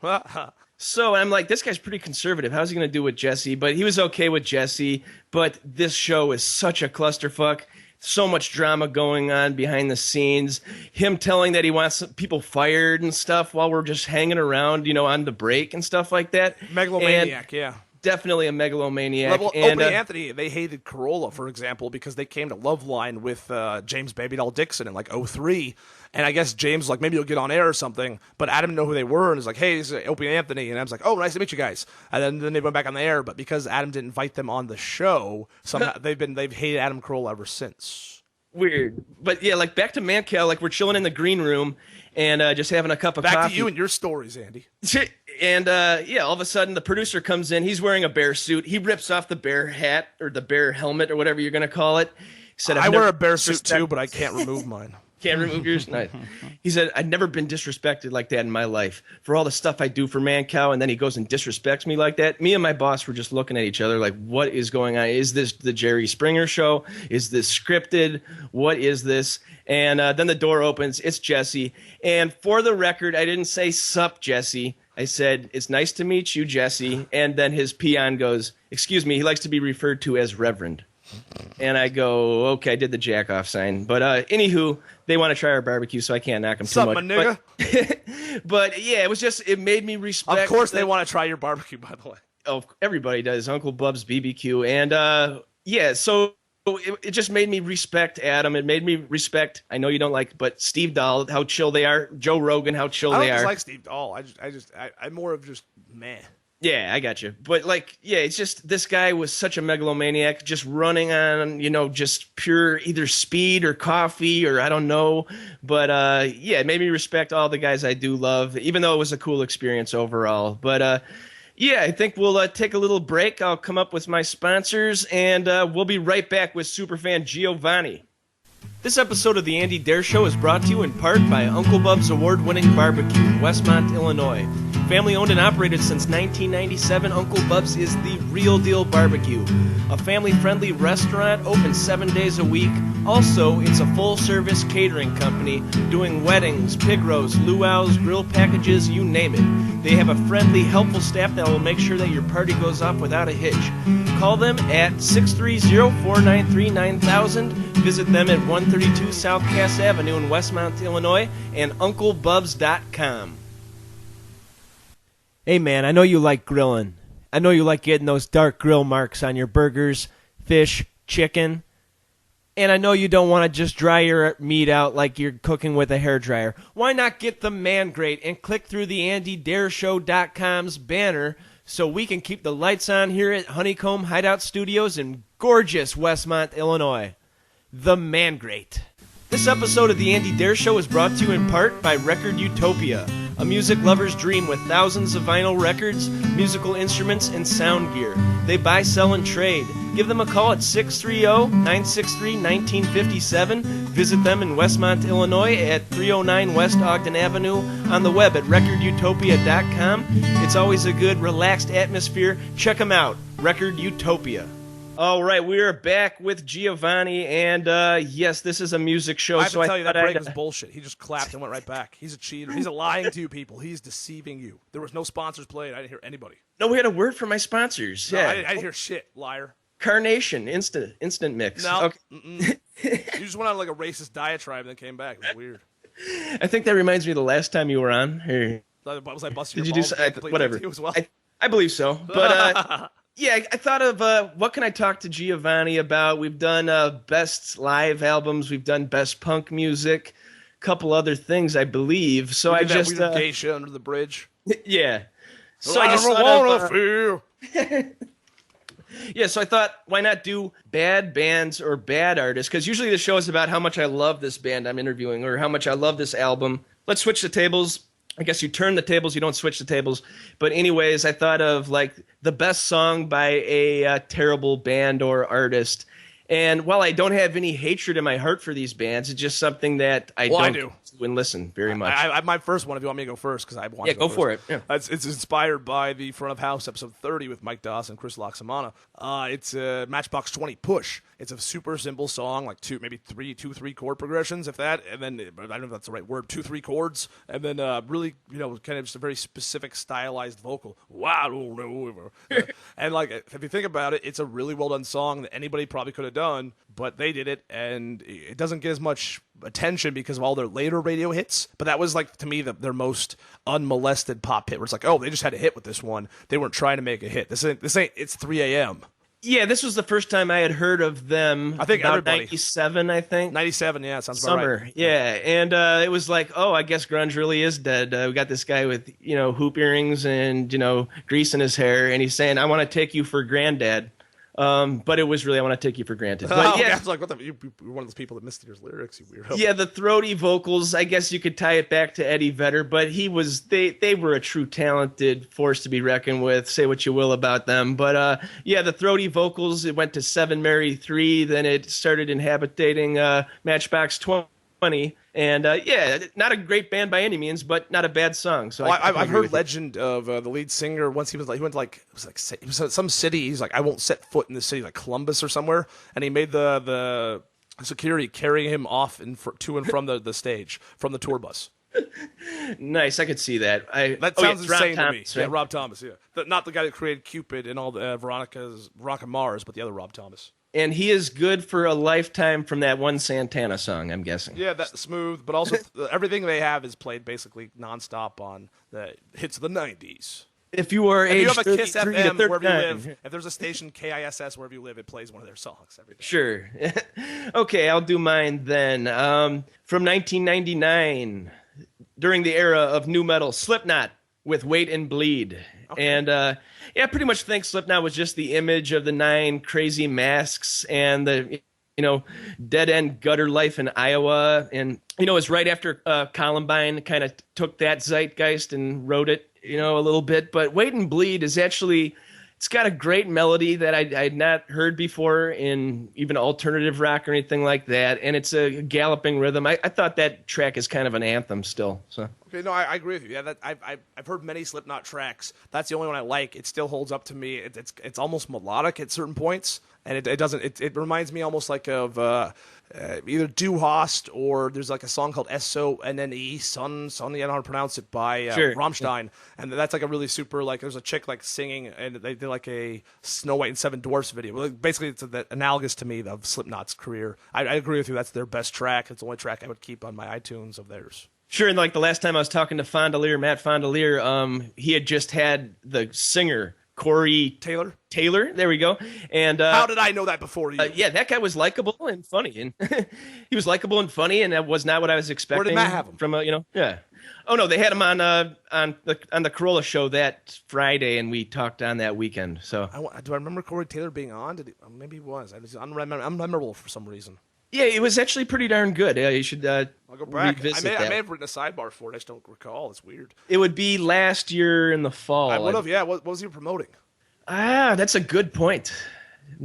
So I'm like, this guy's pretty conservative. How's he going to do with Jesse? But he was okay with Jesse. But this show is such a clusterfuck. So much drama going on behind the scenes. Him telling that he wants people fired and stuff while we're just hanging around, on the break and stuff like that. Megalomaniac, yeah. definitely a megalomaniac. Well, and Opie Anthony, they hated Carolla, for example, because they came to Loveline with James Baby Doll Dixon in like '03. And I guess James was like, maybe you'll get on air or something. But Adam didn't know who they were and was like, hey, this is Opie Anthony. And I was like, oh, nice to meet you guys. And then they went back on the air. But because Adam didn't invite them on the show, somehow they've hated Adam Carolla ever since. Weird. But yeah, like back to Mancow, like we're chilling in the green room and just having a cup of coffee. Back to you and your stories, Andy. And yeah, all of a sudden the producer comes in. He's wearing a bear suit. He rips off the bear hat or the bear helmet or whatever you're going to call it. He said, I wear a bear suit too, but I can't remove mine. Can't remove yours? Nice. He said, I'd never been disrespected like that in my life for all the stuff I do for Mancow, and then he goes and disrespects me like that. Me and my boss were just looking at each other like, what is going on? Is this the Jerry Springer show? Is this scripted? What is this? And then the door opens. It's Jesse. And for the record, I didn't say, sup, Jesse. I said, it's nice to meet you, Jesse. And then his peon goes, excuse me, he likes to be referred to as Reverend. And I go, okay, I did the jack off sign. But anywho, they want to try our barbecue, so I can't knock them too much. My nigga? But yeah, it made me respect. Of course they want to try your barbecue, by the way. Oh, everybody does. Uncle Bub's BBQ. And yeah, so it just made me respect Adam. It made me respect, I know you don't like, but Steve Dahl, how chill they are. Joe Rogan, how chill they are. I don't like Steve Dahl. I'm more of just meh. Yeah, I got you. But, like, yeah, it's just this guy was such a megalomaniac, just running on, just pure either speed or coffee or I don't know. But, yeah, it made me respect all the guys I do love, even though it was a cool experience overall. But, yeah, I think we'll take a little break. I'll come up with my sponsors, and we'll be right back with Superfan Giovanni. This episode of The Andy Dare Show is brought to you in part by Uncle Bub's award-winning barbecue in Westmont, Illinois. Family owned and operated since 1997, Uncle Bub's is the real deal barbecue. A family-friendly restaurant open 7 days a week. Also, it's a full-service catering company doing weddings, pig roasts, luau's, grill packages, you name it. They have a friendly, helpful staff that will make sure that your party goes off without a hitch. Call them at 630-493-9000. Visit them at 132 South Cass Avenue in Westmont, Illinois, and UncleBubs.com. Hey man, I know you like grilling. I know you like getting those dark grill marks on your burgers, fish, chicken. And I know you don't want to just dry your meat out like you're cooking with a hairdryer. Why not get the Man Grate and click through the AndyDareShow.com's banner so we can keep the lights on here at Honeycomb Hideout Studios in gorgeous Westmont, Illinois. The Man Grate. This episode of The Andy Dare Show is brought to you in part by Record Utopia, a music lover's dream with thousands of vinyl records, musical instruments, and sound gear. They buy, sell, and trade. Give them a call at 630-963-1957. Visit them in Westmont, Illinois at 309 West Ogden Avenue. On the web at recordutopia.com. It's always a good, relaxed atmosphere. Check them out. Record Utopia. All right, we are back with Giovanni, and yes, this is a music show. I have to tell you, that break was bullshit. He just clapped and went right back. He's a cheater. He's lying to you people. He's deceiving you. There was no sponsors played. I didn't hear anybody. No, we had a word from my sponsors. No, yeah, I didn't hear shit, liar. Carnation, instant mix. No, okay. You just went on like a racist diatribe and then came back. It was weird. I think that reminds me of the last time you were on. Here. Was I busting Did your you balls? do whatever? As well? I believe so, but yeah, I thought of what can I talk to Giovanni about. We've done best live albums, we've done best punk music, a couple other things, I believe. So I just gay shit under the bridge. Yeah. So well, I just wanna feel. Yeah, so I thought, why not do bad bands or bad artists? Because usually the show is about how much I love this band I'm interviewing or how much I love this album. Let's switch the tables. I guess you turn the tables, you don't switch the tables. But anyways, I thought of like the best song by a terrible band or artist. And while I don't have any hatred in my heart for these bands, it's just something that I do and listen very much. I my first one, if you want me to go first, because I want to go for it. Yeah. It's inspired by the Front of House episode 30 with Mike Doss and Chris Loxamana. It's Matchbox 20 Push. It's a super simple song, like two, three chord progressions, if that, and then I don't know if that's the right word, 2-3 chords, and then really, kind of just a very specific stylized vocal. Wow, and like if you think about it, it's a really well done song that anybody probably could have done, but they did it, and it doesn't get as much attention because of all their later radio hits. But that was, like, to me, their most unmolested pop hit, where it's like, oh, they just had a hit with this one. They weren't trying to make a hit. This ain't It's 3 a.m. Yeah, this was the first time I had heard of them. I think about everybody. 97, I think. 97, yeah, sounds about Summer, right. yeah. And it was like, oh, I guess grunge really is dead. We got this guy with, hoop earrings and, grease in his hair, and he's saying, I want to take you for granddad. But it was really, I want to take you for granted. But yeah, I was like, what the? You're one of those people that missed your lyrics, you weirdo. Yeah, the throaty vocals, I guess you could tie it back to Eddie Vedder, but they were a true talented force to be reckoned with. Say what you will about them. But yeah, the throaty vocals, it went to 7 Mary 3, then it started inhabiting Matchbox 20. And yeah, not a great band by any means, but not a bad song. So I've heard legend of the lead singer. Once he went to he was some city. He's like, I won't set foot in this city, like Columbus or somewhere. And he made the security carry him off to and from the stage from the tour bus. Nice, I could see that. That sounds insane to me. Right? Yeah, Rob Thomas. Yeah, not the guy that created Cupid and all the Veronica Mars, but the other Rob Thomas. And he is good for a lifetime from that one Santana song, I'm guessing. Yeah, that's smooth, but also everything they have is played basically nonstop on the hits of the 90s. If you are age you have a Kiss 33 FM to wherever you 39. live, if there's a station KISS wherever you live, it plays one of their songs every day. Sure. Okay, I'll do mine then. From 1999, during the era of nu metal, Slipknot with Wait and Bleed. Okay. And yeah, I pretty much think Slipknot was just the image of the 9 crazy masks and the dead-end gutter life in Iowa. And, it was right after Columbine kind of took that zeitgeist and wrote it, a little bit. But Wait and Bleed is actually, it's got a great melody that I'd not heard before in even alternative rock or anything like that. And it's a galloping rhythm. I thought that track is kind of an anthem still. So. Okay, no, I agree with you. Yeah, I've heard many Slipknot tracks. That's the only one I like. It still holds up to me. It's almost melodic at certain points, and it doesn't. It reminds me almost like of either Du Hast or there's like a song called SONNE, Son. I don't know how to pronounce it, by Sure. Rammstein, and that's like a really super, like, there's a chick like singing, and they did like a Snow White and Seven Dwarfs video. Like, basically, it's analogous to me of Slipknot's career. I agree with you. That's their best track. It's the only track I would keep on my iTunes of theirs. Sure, and like the last time I was talking to Matt Fondelier, he had just had the singer Corey Taylor, there we go. And how did I know that before you? Yeah, that guy was likable and funny, and he was likable and funny, and that was not what I was expecting. Where did Matt have him? From yeah. Oh no, they had him on the Carolla show that Friday, and we talked on that weekend. So do I remember Corey Taylor being on? Maybe he was. I'm unmemorable for some reason. Yeah, it was actually pretty darn good. Yeah, you should I'll go back. revisit I that. may have written a sidebar for it. I just don't recall. It's weird. It would be last year in the fall. I would have, yeah. What was he promoting? That's a good point.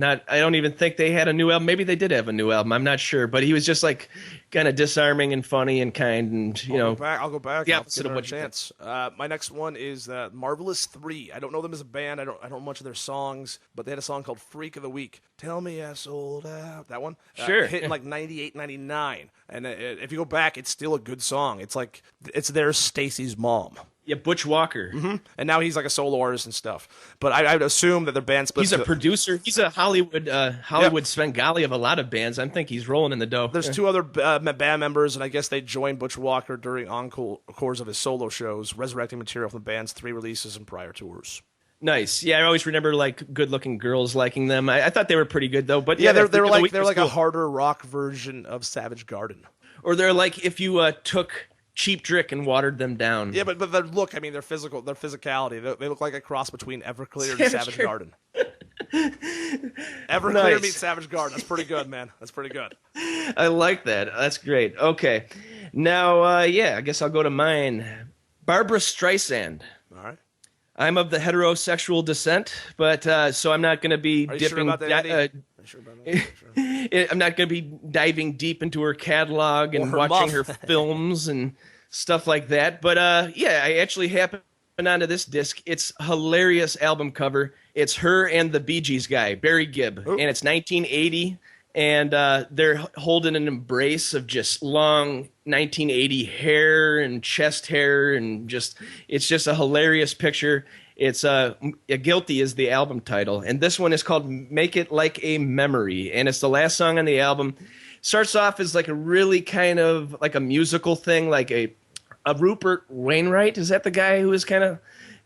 I don't even think they had a new album. Maybe they did have a new album. I'm not sure. But he was just like kind of disarming and funny and kind and, I'll go back. The I'll opposite give of it what a you chance. My next one is Marvelous 3. I don't know them as a band. I don't know much of their songs, but they had a song called Freak of the Week. Tell me I sold out. That one? Sure. Hit in like 98, 99. And if you go back, it's still a good song. It's like, it's their Stacy's mom. Yeah, Butch Walker. Mm-hmm. And now he's like a solo artist and stuff. But I would assume that their band split. He's a producer. He's a Hollywood Svengali of a lot of bands. I think he's rolling in the dough. There's 2 other band members, and I guess they joined Butch Walker during encores of his solo shows, resurrecting material from the band's 3 releases and prior tours. Nice. Yeah, I always remember like good-looking girls liking them. I thought they were pretty good though. But yeah, they're like like a harder rock version of Savage Garden. Or they're like if you took Cheap Trick and watered them down. Yeah, but their look, I mean, their physicality, they look like a cross between Everclear and Savage Garden. Everclear meets Savage Garden. That's pretty good, man. That's pretty good. I like that. That's great. Okay. Now, I guess I'll go to mine. Barbra Streisand. All right. I'm of the heterosexual descent, but so I'm not going to be dipping. Sure about that, Eddie? Are you sure about that? Sure. I'm not going to be diving deep into her catalog and watching her films and stuff like that. But I actually happened onto this disc. It's a hilarious album cover. It's her and the Bee Gees guy, Barry Gibb, and it's 1980. and they're holding an embrace of just long 1980 hair and chest hair, and it's just a hilarious picture. It's Guilty is the album title, and this one is called Make It Like a Memory, and it's the last song on the album. Starts off as like a really kind of like a musical thing, like a Rupert Wainwright. Is that the guy who is kind of,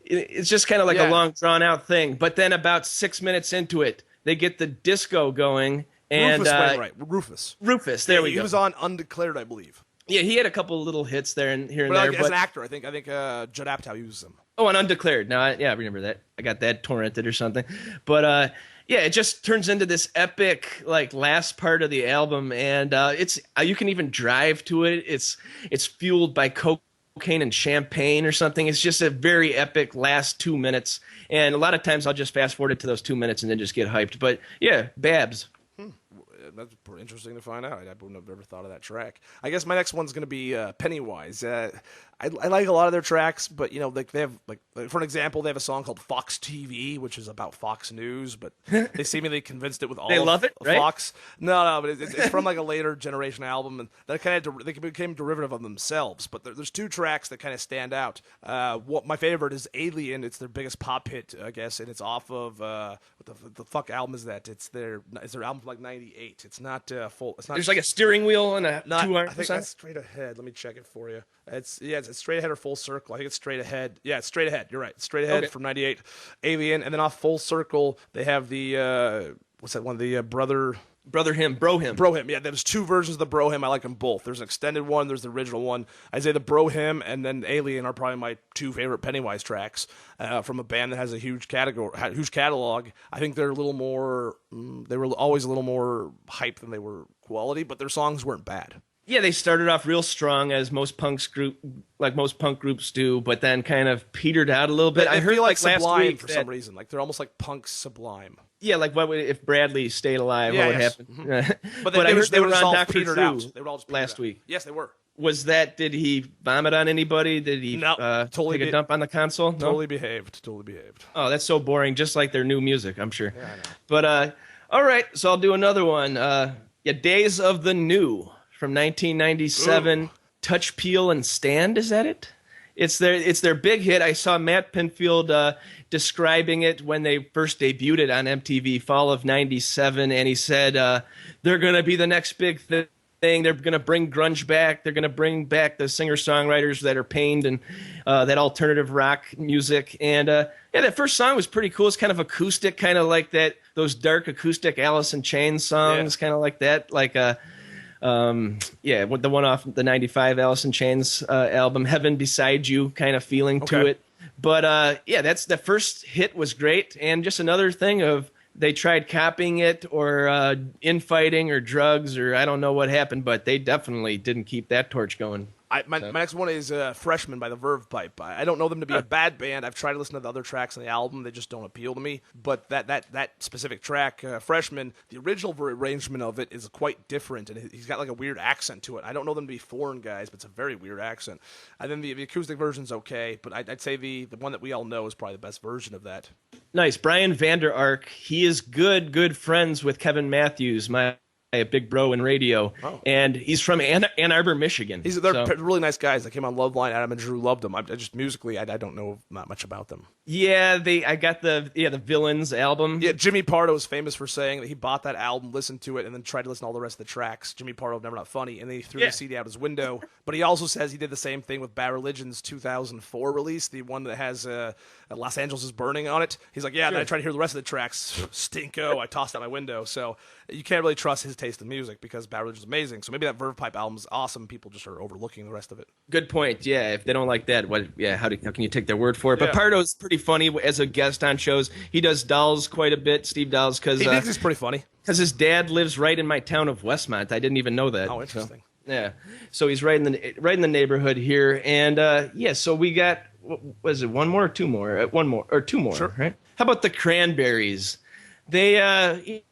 it's just kind of like a long drawn out thing. But then about 6 minutes into it, they get the disco going. And Rufus Wainwright. Rufus, there we go. He was on Undeclared, I believe. Yeah, he had a couple little hits there and here and but there. Like, as an actor, I think Judd Apatow uses him. Oh, on Undeclared. Now, I remember that. I got that torrented or something. But yeah, it just turns into this epic like last part of the album, and it's you can even drive to it. It's fueled by cocaine and champagne or something. It's just a very epic last 2 minutes, and a lot of times I'll just fast forward it to those 2 minutes and then just get hyped. But yeah, Babs. That's pretty interesting to find out. I wouldn't have ever thought of that track. I guess my next one's going to be Pennywise. I like a lot of their tracks, but like they have like for an example, they have a song called Fox TV, which is about Fox News, but they seemingly convinced it with all they love it, right? Fox. No, but it's from like a later generation album, and that kind of they became derivative of themselves. But there's two tracks that kind of stand out. What my favorite is Alien. It's their biggest pop hit, I guess, and it's off of what the fuck album is that? It's their album from like '98. It's not full. It's not. There's like a steering wheel and a I think that's Straight Ahead. Let me check it for you. It's Straight Ahead or Full Circle. I think it's Straight Ahead. Yeah, it's Straight Ahead. You're right. Straight Ahead from '98. Alien, and then off Full Circle they have the what's that one? The Bro Hymn. Yeah, there's two versions of the Bro Hymn. I like them both. There's an extended one. There's the original one. I say the Bro Hymn and then Alien are probably my two favorite Pennywise tracks from a band that has a huge catalog. I think they're a little more. They were always a little more hype than they were quality, but their songs weren't bad. Yeah, they started off real strong as most punk groups do, but then kind of petered out a little bit. I heard feel like last Sublime week for some reason. Like they're almost like punk Sublime. Yeah, like what if Bradley stayed alive? What would happen? Mm-hmm. But I heard they were on Dr. Drew They were all last week. Yes, they were. Was that? Did he vomit on anybody? Did he take a dump on the console? Totally behaved. Oh, that's so boring. Just like their new music, I'm sure. Yeah, I know. But all right, so I'll do another one. Days of the New from 1997. Ooh. Touch, Peel, and Stand. Is that it? It's their big hit. I saw Matt Pinfield describing it when they first debuted it on MTV, fall of '97, and he said they're going to be the next big thing. They're going to bring grunge back. They're going to bring back the singer-songwriters that are pained and that alternative rock music. And that first song was pretty cool. It's kind of acoustic, kind of like those dark acoustic Alice in Chains songs, kind of like that, like with the one off the '95 Alice in Chains album, Heaven Beside You, kind of feeling to it. But that's the first hit was great, and just another thing of they tried copying it or infighting or drugs or I don't know what happened, but they definitely didn't keep that torch going. My next one is Freshman by the Verve Pipe. I don't know them to be a bad band. I've tried to listen to the other tracks on the album. They just don't appeal to me. But that specific track, Freshman, the original arrangement of it is quite different, and he's got like a weird accent to it. I don't know them to be foreign guys, but it's a very weird accent. And then the acoustic version's okay, but I'd say the one that we all know is probably the best version of that. Nice. Brian Vander Ark, he is good friends with Kevin Matthews, a big bro in radio, and he's from Ann Arbor, Michigan. They're really nice guys. They came on Loveline. Adam and Drew loved them. I just musically, I don't know not much about them. Yeah, I got the Villains album. Yeah, Jimmy Pardo is famous for saying that he bought that album, listened to it, and then tried to listen to all the rest of the tracks. Jimmy Pardo, Never Not Funny, and then he threw the CD out his window. But he also says he did the same thing with Bad Religion's 2004 release, the one that has Los Angeles is Burning on it. He's like, then I tried to hear the rest of the tracks. Stinko. I tossed out my window. So you can't really trust his taste in music because Bad Religion's amazing. So maybe that Verve Pipe album is awesome. People just are overlooking the rest of it. Good point. Yeah, if they don't like that, how can you take their word for it? But Pardo's pretty funny as a guest on shows. He does Dolls quite a bit, Steve Dolls, because he thinks he's pretty funny. Because his dad lives right in my town of Westmont. I didn't even know that. Oh, interesting. So he's right in the neighborhood here, and so we got was it one more or two more? One more or two more? Sure. Right? How about the Cranberries? They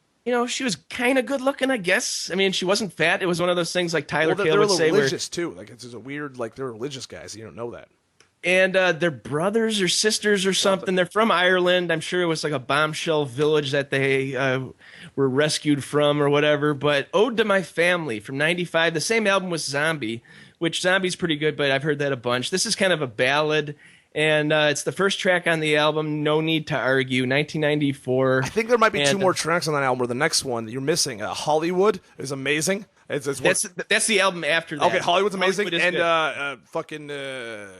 she was kind of good looking, I guess. I mean, she wasn't fat. It was one of those things like Tyler Cale would say. They're religious too. Like it's a weird, like they're religious guys. You don't know that. and they're brothers or sisters or something. They're from Ireland. I'm sure it was like a bombshell village that they were rescued from or whatever. But Ode to My Family from '95. The same album was Zombie, which Zombie's pretty good, but I've heard that a bunch. This is kind of a ballad, and it's the first track on the album, No Need to Argue, 1994. I think there might be two more tracks on that album, or the next one that you're missing. Hollywood is amazing. That's the album after that. Okay, Hollywood's amazing, Hollywood and fucking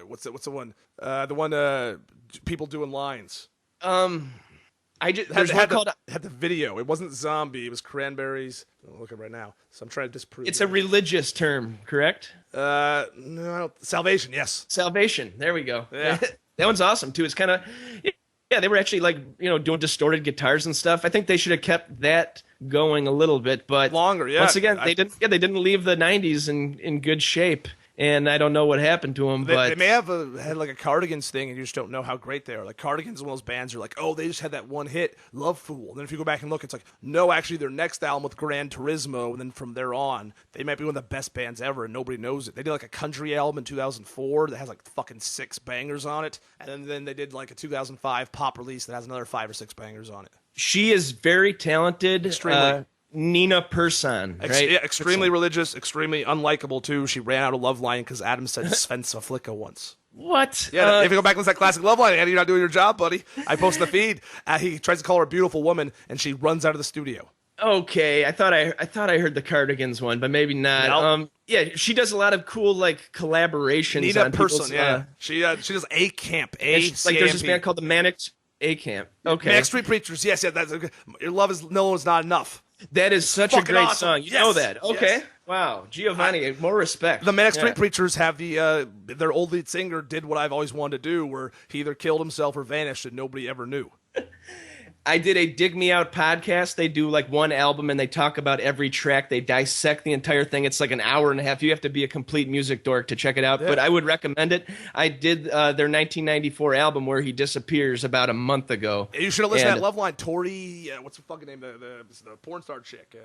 what's the one? The one people doing lines. There's one called. Had the video. It wasn't Zombie. It was Cranberries. I'm looking right now, so I'm trying to disprove. It's a religious term, correct? No, Salvation. Yes, Salvation. There we go. Yeah. That one's awesome too. It's kind of, yeah, they were actually like doing distorted guitars and stuff. I think they should have kept that going a little bit, but longer. Yeah. Once again, they didn't. Yeah, they didn't leave the '90s in good shape. And I don't know what happened to them, but they may have had like a Cardigans thing, and you just don't know how great they are. Like Cardigans, one of those bands, are like, oh, they just had that one hit, Love Fool. And then if you go back and look, it's like, no, actually, their next album with Gran Turismo, and then from there on, they might be one of the best bands ever, and nobody knows it. They did like a country album in 2004 that has like fucking 6 bangers on it, and then they did like a 2005 pop release that has another 5 or 6 bangers on it. She is very talented. Extremely. Nina Persson, right? Yeah, extremely religious, extremely unlikable too. She ran out of Love Line because Adam said Sven Flicka once. What? Yeah, if you go back to that classic Love Line, Andy, you're not doing your job, buddy. I post the feed. He tries to call her a beautiful woman, and she runs out of the studio. Okay, I thought I heard the Cardigans one, but maybe not. Nope. Yeah, she does a lot of cool like collaborations. Nina on Persson, yeah. She does A Camp, like there's this band called the Manic A Camp. Okay, Manic Street Preachers. Yes, yeah. That's Your Love Is No One's Not Enough. That is such a great awesome. song. You know that. Okay. Yes. Wow. Giovanni, more respect. The Manic Street Preachers have their old lead singer did what I've always wanted to do, where he either killed himself or vanished and nobody ever knew. I did a Dig Me Out podcast. They do like one album and they talk about every track. They dissect the entire thing. It's like an hour and a half. You have to be a complete music dork to check it out, but I would recommend it. I did their 1994 album where he disappears about a month ago. You should have listened to that Loveline. Tori, what's the fucking name? The porn star chick.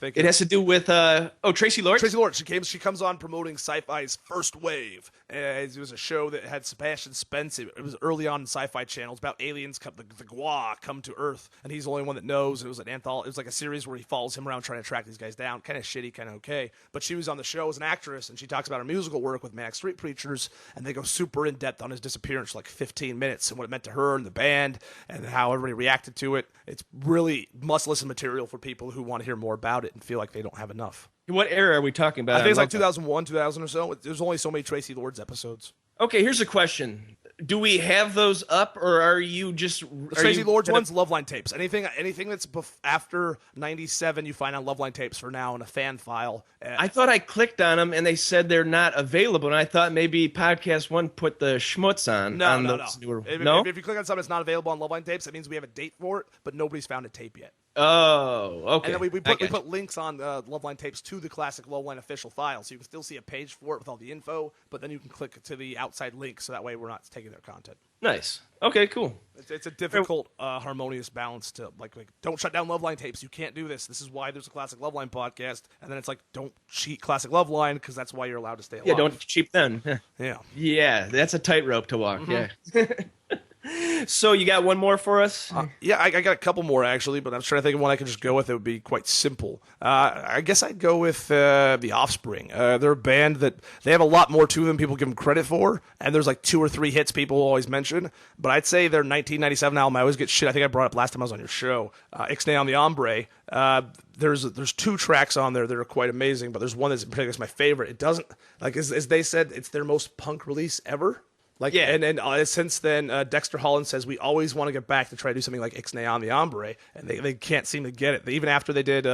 It has to do with Tracy Lord. Tracy Lord. She comes on promoting Sci-Fi's First Wave. It was a show that had Sebastian Spence. It was early on in Sci-Fi Channel. It's about aliens the Gwa come to Earth, and he's the only one that knows. It was an anthology. It was like a series where he follows him around trying to track these guys down. Kind of shitty, kind of okay. But she was on the show as an actress, and she talks about her musical work with Manic Street Preachers, and they go super in depth on his disappearance, like 15 minutes, and what it meant to her and the band, and how everybody reacted to it. It's really must-listen material for people who want to hear more about it and feel like they don't have enough. What era are we talking about? I think it's like 2001, 2000 or so. There's only so many Tracy Lords episodes. Okay, here's a question. Do we have those up, or are you just... The Tracy Lords one's Loveline tapes. Anything that's after 97 you find on Loveline tapes for now in a fan file. I thought I clicked on them, and they said they're not available, and I thought maybe Podcast One put the schmutz on. No. Newer... If you click on something that's not available on Loveline tapes, that means we have a date for it, but nobody's found a tape yet. Oh, okay. And then we put links on Loveline tapes to the classic Loveline official file, so you can still see a page for it with all the info, but then you can click to the outside link, so that way we're not taking their content. Nice. Okay, cool. It's a difficult, harmonious balance to like don't shut down Loveline tapes. You can't do this. This is why there's a classic Loveline podcast, and then it's like don't cheat classic Loveline because that's why you're allowed to stay alive. Yeah, don't cheat then. Yeah. Yeah, that's a tightrope to walk. Mm-hmm. Yeah. So you got one more for us? Yeah, I got a couple more actually, but I'm trying to think of one I could just go with. It would be quite simple. I guess I'd go with The Offspring. They're a band that they have a lot more to them than people give them credit for, and there's like 2 or 3 hits people always mention. But I'd say their 1997 album, I always get shit. I think I brought it up last time I was on your show. Ixnay on the Hombre. There's 2 tracks on there that are quite amazing, but there's one that's in particular is my favorite. It doesn't like as they said, it's their most punk release ever. Like, yeah. And since then, Dexter Holland says we always want to get back to try to do something like Ixnay on the Hombre, and they can't seem to get it. Even after they did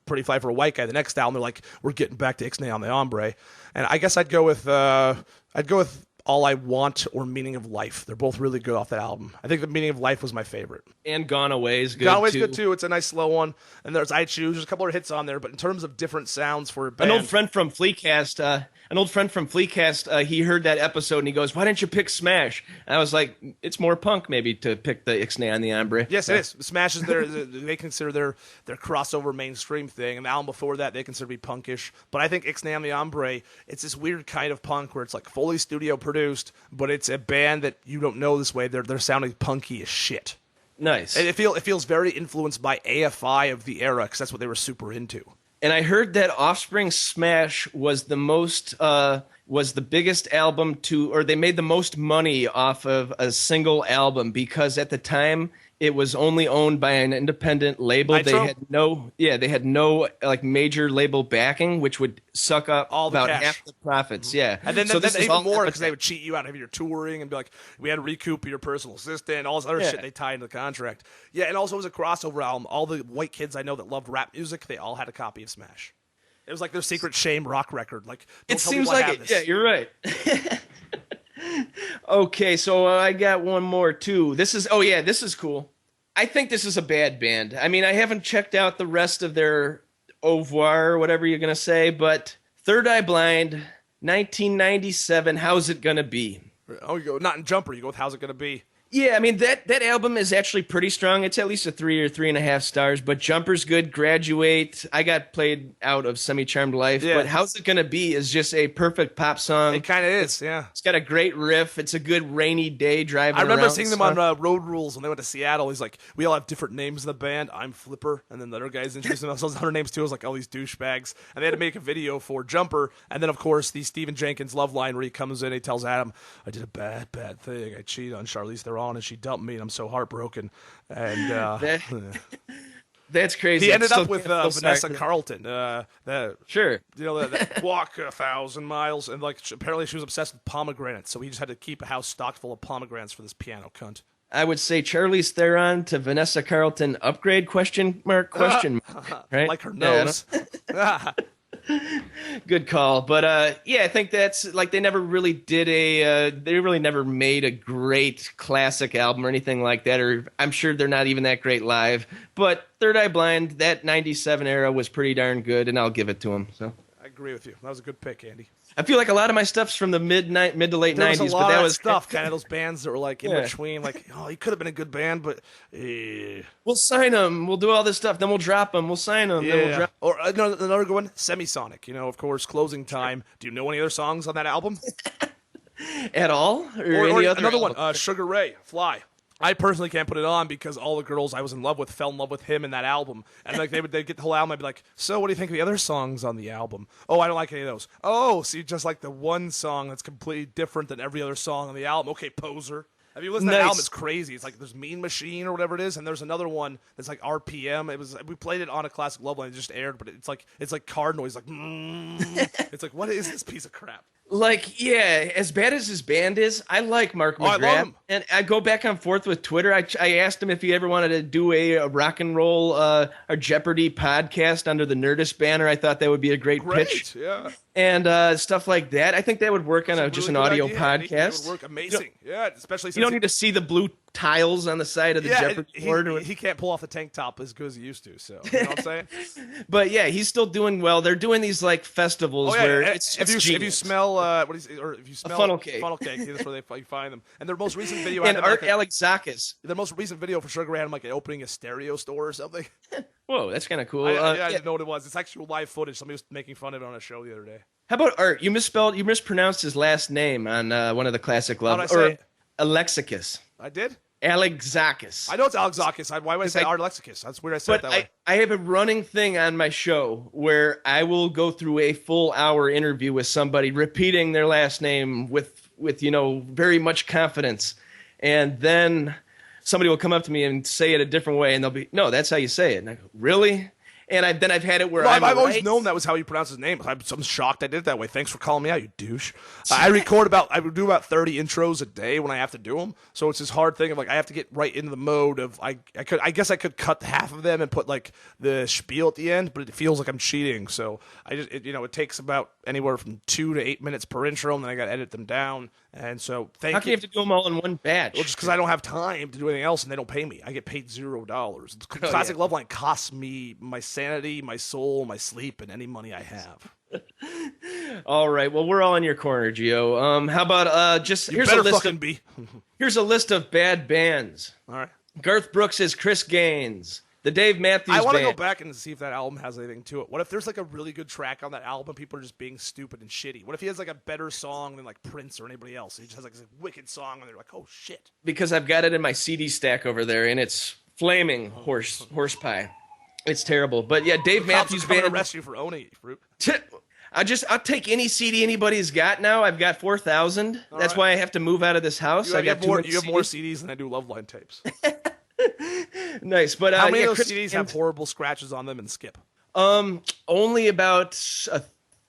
Pretty Fly for a White Guy, the next album, they're like, we're getting back to Ixnay on the Hombre. And I guess I'd go with All I Want or Meaning of Life. They're both really good off that album. I think the Meaning of Life was my favorite. And Gone Away is good, Gone Away's good, too. It's a nice, slow one. And there's I Choose. There's a couple of hits on there, but in terms of different sounds for a band... An old friend from Fleecast, he heard that episode, and he goes, why didn't you pick Smash? And I was like, it's more punk, maybe, to pick the Ixnay on the Hombre. Yes, it is. Smash is they consider their crossover mainstream thing, and the album before that, they consider to be punkish. But I think Ixnay on the Hombre, it's this weird kind of punk where it's like fully studio produced, produced, but it's a band that you don't know this way. They're sounding punky as shit. Nice. And it feels very influenced by AFI of the era because that's what they were super into. And I heard that Offspring Smash was was the biggest album or they made the most money off of a single album because at the time it was only owned by an independent label. Nitro? They had no like major label backing, which would suck up All the about cash. half the profits. Yeah, And then, so then this is even all more because they would cheat you out of your touring and be like, we had to recoup your personal assistant, all this other Yeah. shit they tied into the contract. Yeah, and also it was a crossover album. All the white kids I know that loved rap music, they all had a copy of Smash. It was like their secret shame rock record. Like, don't It tell seems people I like have it. this. Yeah, you're right. Okay, so I got one more too. This is cool. I think this is a bad band. I mean, I haven't checked out the rest of their au revoir or whatever you're gonna say, but Third Eye Blind, 1997. How's it gonna be? Oh, you go not in Jumper. You go with How's It Gonna Be? Yeah, I mean that album is actually pretty strong. It's at least a 3 or 3.5 stars. But Jumper's good. Graduate. I got played out of Semi Charmed Life. Yeah. But How's It Gonna Be is just a perfect pop song. It kind of is, yeah. It's got a great riff. It's a good rainy day driving I remember around seeing them on Road Rules when they went to Seattle. He's like, we all have different names in the band. I'm Flipper. And then the other guys introducing themselves with other names too. I was like, all these douchebags. And they had to make a video for Jumper. And then, of course, the Stephen Jenkins love line where he comes in and he tells Adam, I did a bad, bad thing. I cheated on Charlize Theron and she dumped me and I'm so heartbroken. And That's crazy. he I ended still up with feel sorry Vanessa for that. Carlton. Sure. You know, that walk 1,000 miles. And like apparently she was obsessed with pomegranates. So he just had to keep a house stocked full of pomegranates for this piano cunt. I would say Charlize Theron to Vanessa Carlton upgrade question mark. Right? Like her Yeah, I nose. Good call. But yeah, I think that's like they never really did they really never made a great classic album or anything like that, or I'm sure they're not even that great live. But Third Eye Blind, that 97 era was pretty darn good, and I'll give it to them. So I agree with you. That was a good pick, Andy. I feel like a lot of my stuff's from the mid to late There was 90s, a lot but that of was stuff, kind of those bands that were like in Yeah. between, like, oh, he could have been a good band, but we'll sign them, we'll do all this stuff, then we'll drop them, we'll sign them, then we'll yeah. drop. Or another good one, Semisonic. You know, of course, Closing Time. Do you know any other songs on that album? At all? Or Or any other another one, album? Sugar Ray, Fly. I personally can't put it on because all the girls I was in love with fell in love with him in that album, and like they'd get the whole album. I'd be like, "So, what do you think of the other songs on the album?" "Oh, I don't like any of those." "Oh, so you just like the one song that's completely different than every other song on the album?" "Okay, poser." If you listen to that Nice. album, it's crazy. It's like there's Mean Machine or whatever it is, and there's another one that's like RPM. We played it on a classic level and it just aired, but it's like car noise, like it's like what is this piece of crap? Like, yeah, as bad as his band is, I like Mark I love McGrath. him. And I go back and forth with Twitter. I asked him if he ever wanted to do a rock and roll or Jeopardy podcast under the Nerdist banner. I thought that would be a great pitch. Yeah. And stuff like that. I think that would work on just an Really good audio idea. I think it podcast. would work amazing. Yeah, especially since You don't need to see the blue tiles on the side of the Jeopardy board. he can't pull off the tank top as good as he used to. So you know what I'm saying? But yeah, he's still doing well. They're doing these like festivals where it's if you genius. smell what is or if you smell funnel cake. that's where you find them. And their most recent video, and had them Art like Alexakis. their most recent video for Sugar Ray had them like opening a stereo store or something. Whoa, that's kind of cool. I didn't know what it was. It's actual live footage. Somebody was making fun of it on a show the other day. How about Art? You mispronounced his last name on one of the classic How'd I love say or it? Alexakis. I did. Alexakis. I know it's Alexakis. Why would I say like- Art Lexicus? That's weird. I said it But that way. I have a running thing on my show where I will go through a full hour interview with somebody repeating their last name with very much confidence, and then somebody will come up to me and say it a different way, and they'll be, "No, that's how you say it." And I go, "Really?" And I've had it where No, I'm I've always right. known that was how you pronounce his name. I'm shocked I did it that way. Thanks for calling me out, you douche. I would do about 30 intros a day when I have to do them. So it's this hard thing of like I have to get right into the mode of I guess I could cut half of them and put like the spiel at the end, but it feels like I'm cheating. So it takes about anywhere from 2 to 8 minutes per intro, and then I got to edit them down. And so How can you have to do them all in one batch? Well, just because I don't have time to do anything else, and they don't pay me. I get paid $0. Classic Love Line costs me my sanity, my soul, my sleep, and any money I have. All right. Well, we're all in your corner, Gio. How about here's Better a list fucking of be. here's a list of bad bands. All right. Garth Brooks is Chris Gaines. The Dave Matthews I want to Band. go back and see if that album has anything to it. What if there's like a really good track on that album? People are just being stupid and shitty. What if he has like a better song than like Prince or anybody else? He just has like this wicked song and they're like, oh shit. Because I've got it in my CD stack over there, and it's flaming horse pie. It's terrible. But yeah, Dave Matthews Band. Band. Arrest you for owning it, fruit. I'll take any CD anybody's got now. I've got 4,000. That's why I have to move out of this house. You I got more, too much you have more CDs than I do Love Line tapes. Nice, but how many yeah, of those CDs have horrible scratches on them and skip? Only about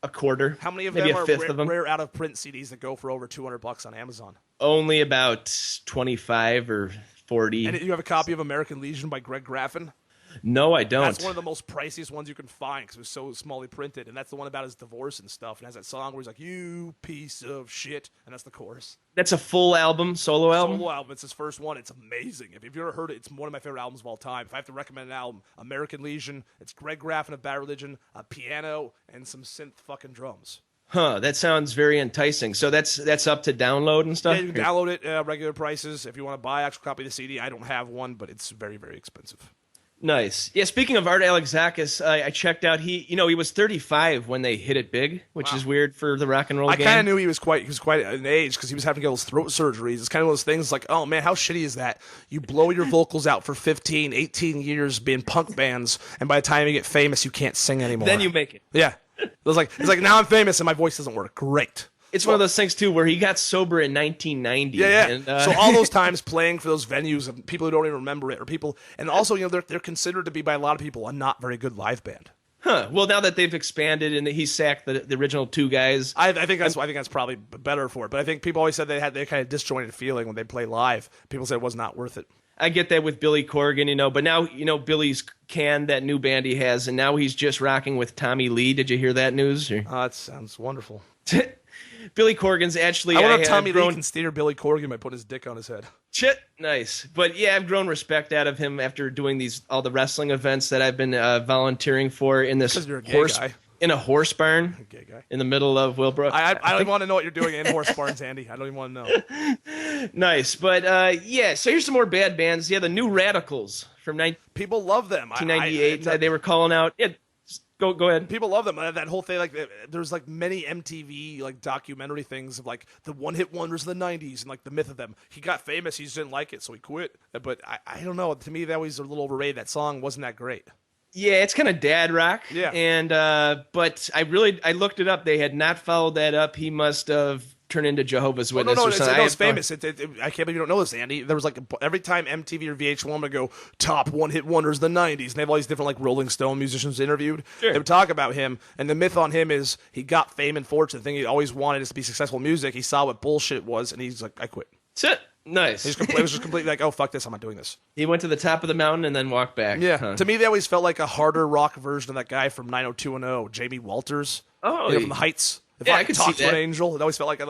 a quarter. How many of maybe them a are fifth of them? rare out of print CDs that go for over $200 on Amazon? Only about 25 or 40. And you have a copy of American Legion by Greg Graffin? No, I don't. That's one of the most priciest ones you can find because it was so smallly printed. And that's the one about his divorce and stuff. And has that song where he's like, you piece of shit. And that's the chorus. That's a full album, solo album? Solo album. It's his first one. It's amazing. If you've ever heard it, it's one of my favorite albums of all time. If I have to recommend an album, American Legion, it's Greg Graffin of Bad Religion, a piano, and some synth fucking drums. Huh, that sounds very enticing. So that's up to download and stuff? Yeah, you can download it, regular prices. If you want to buy an actual copy of the CD, I don't have one, but it's very, very expensive. Nice. Yeah, speaking of Art Alexakis, I checked out. He was 35 when they hit it big, which is weird for the rock and roll game. I kind of knew he was quite an age because he was having to get those throat surgeries. It's kind of one of those things like, oh man, how shitty is that? You blow your vocals out for 15, 18 years being punk bands, and by the time you get famous, you can't sing anymore. Then you make it. Yeah. It's like now I'm famous and my voice doesn't work. Great. It's one of those things, too, where he got sober in 1990. Yeah. And, so all those times playing for those venues of people who don't even remember it, or people, and also, they're considered to be by a lot of people a not very good live band. Huh. Well, now that they've expanded and he sacked the original two guys. I think that's probably better for it. But I think people always said they had kind of disjointed feeling when they play live. People said it was not worth it. I get that with Billy Corgan, but now, Billy's canned that new band he has, and now he's just rocking with Tommy Lee. Did you hear that news? That sounds wonderful. Billy Corgan's actually... I wonder if Tommy Lee can steer Billy Corgan by putting his dick on his head. Shit, nice. But yeah, I've grown respect out of him after doing all the wrestling events that I've been volunteering for in this you're a gay guy. In a horse barn gay guy. In the middle of Willbrook. I don't even want to know what you're doing in horse barns, Andy. I don't even want to know. Nice, but yeah. So here's some more bad bands. Yeah, the New Radicals from people love them. 1998. They were calling out. Yeah, go ahead. People love them. That whole thing, like there's like many MTV like documentary things of like the one-hit wonders of the '90s and like the myth of them. He got famous, he just didn't like it, so he quit. But I don't know. To me, that was a little overrated. That song wasn't that great. Yeah, it's kind of dad rock. Yeah. And but I looked it up. They had not followed that up. He must have turned into Jehovah's Witness or something. It's famous. I can't believe you don't know this, Andy. There was like every time MTV or VH1 would go top one-hit wonders of the '90s, and they have all these different like Rolling Stone musicians interviewed. Sure. They would talk about him, and the myth on him is he got fame and fortune. The thing he always wanted is to be successful in music. He saw what bullshit was, and he's like, I quit. That's it. Nice. It was just completely like, oh, fuck this, I'm not doing this. He went to the top of the mountain and then walked back. Yeah. Huh. To me, they always felt like a harder rock version of that guy from 90210, Jamie Walters. Oh, from the Heights. Yeah, I could see Talk to that. an Angel. It always felt like a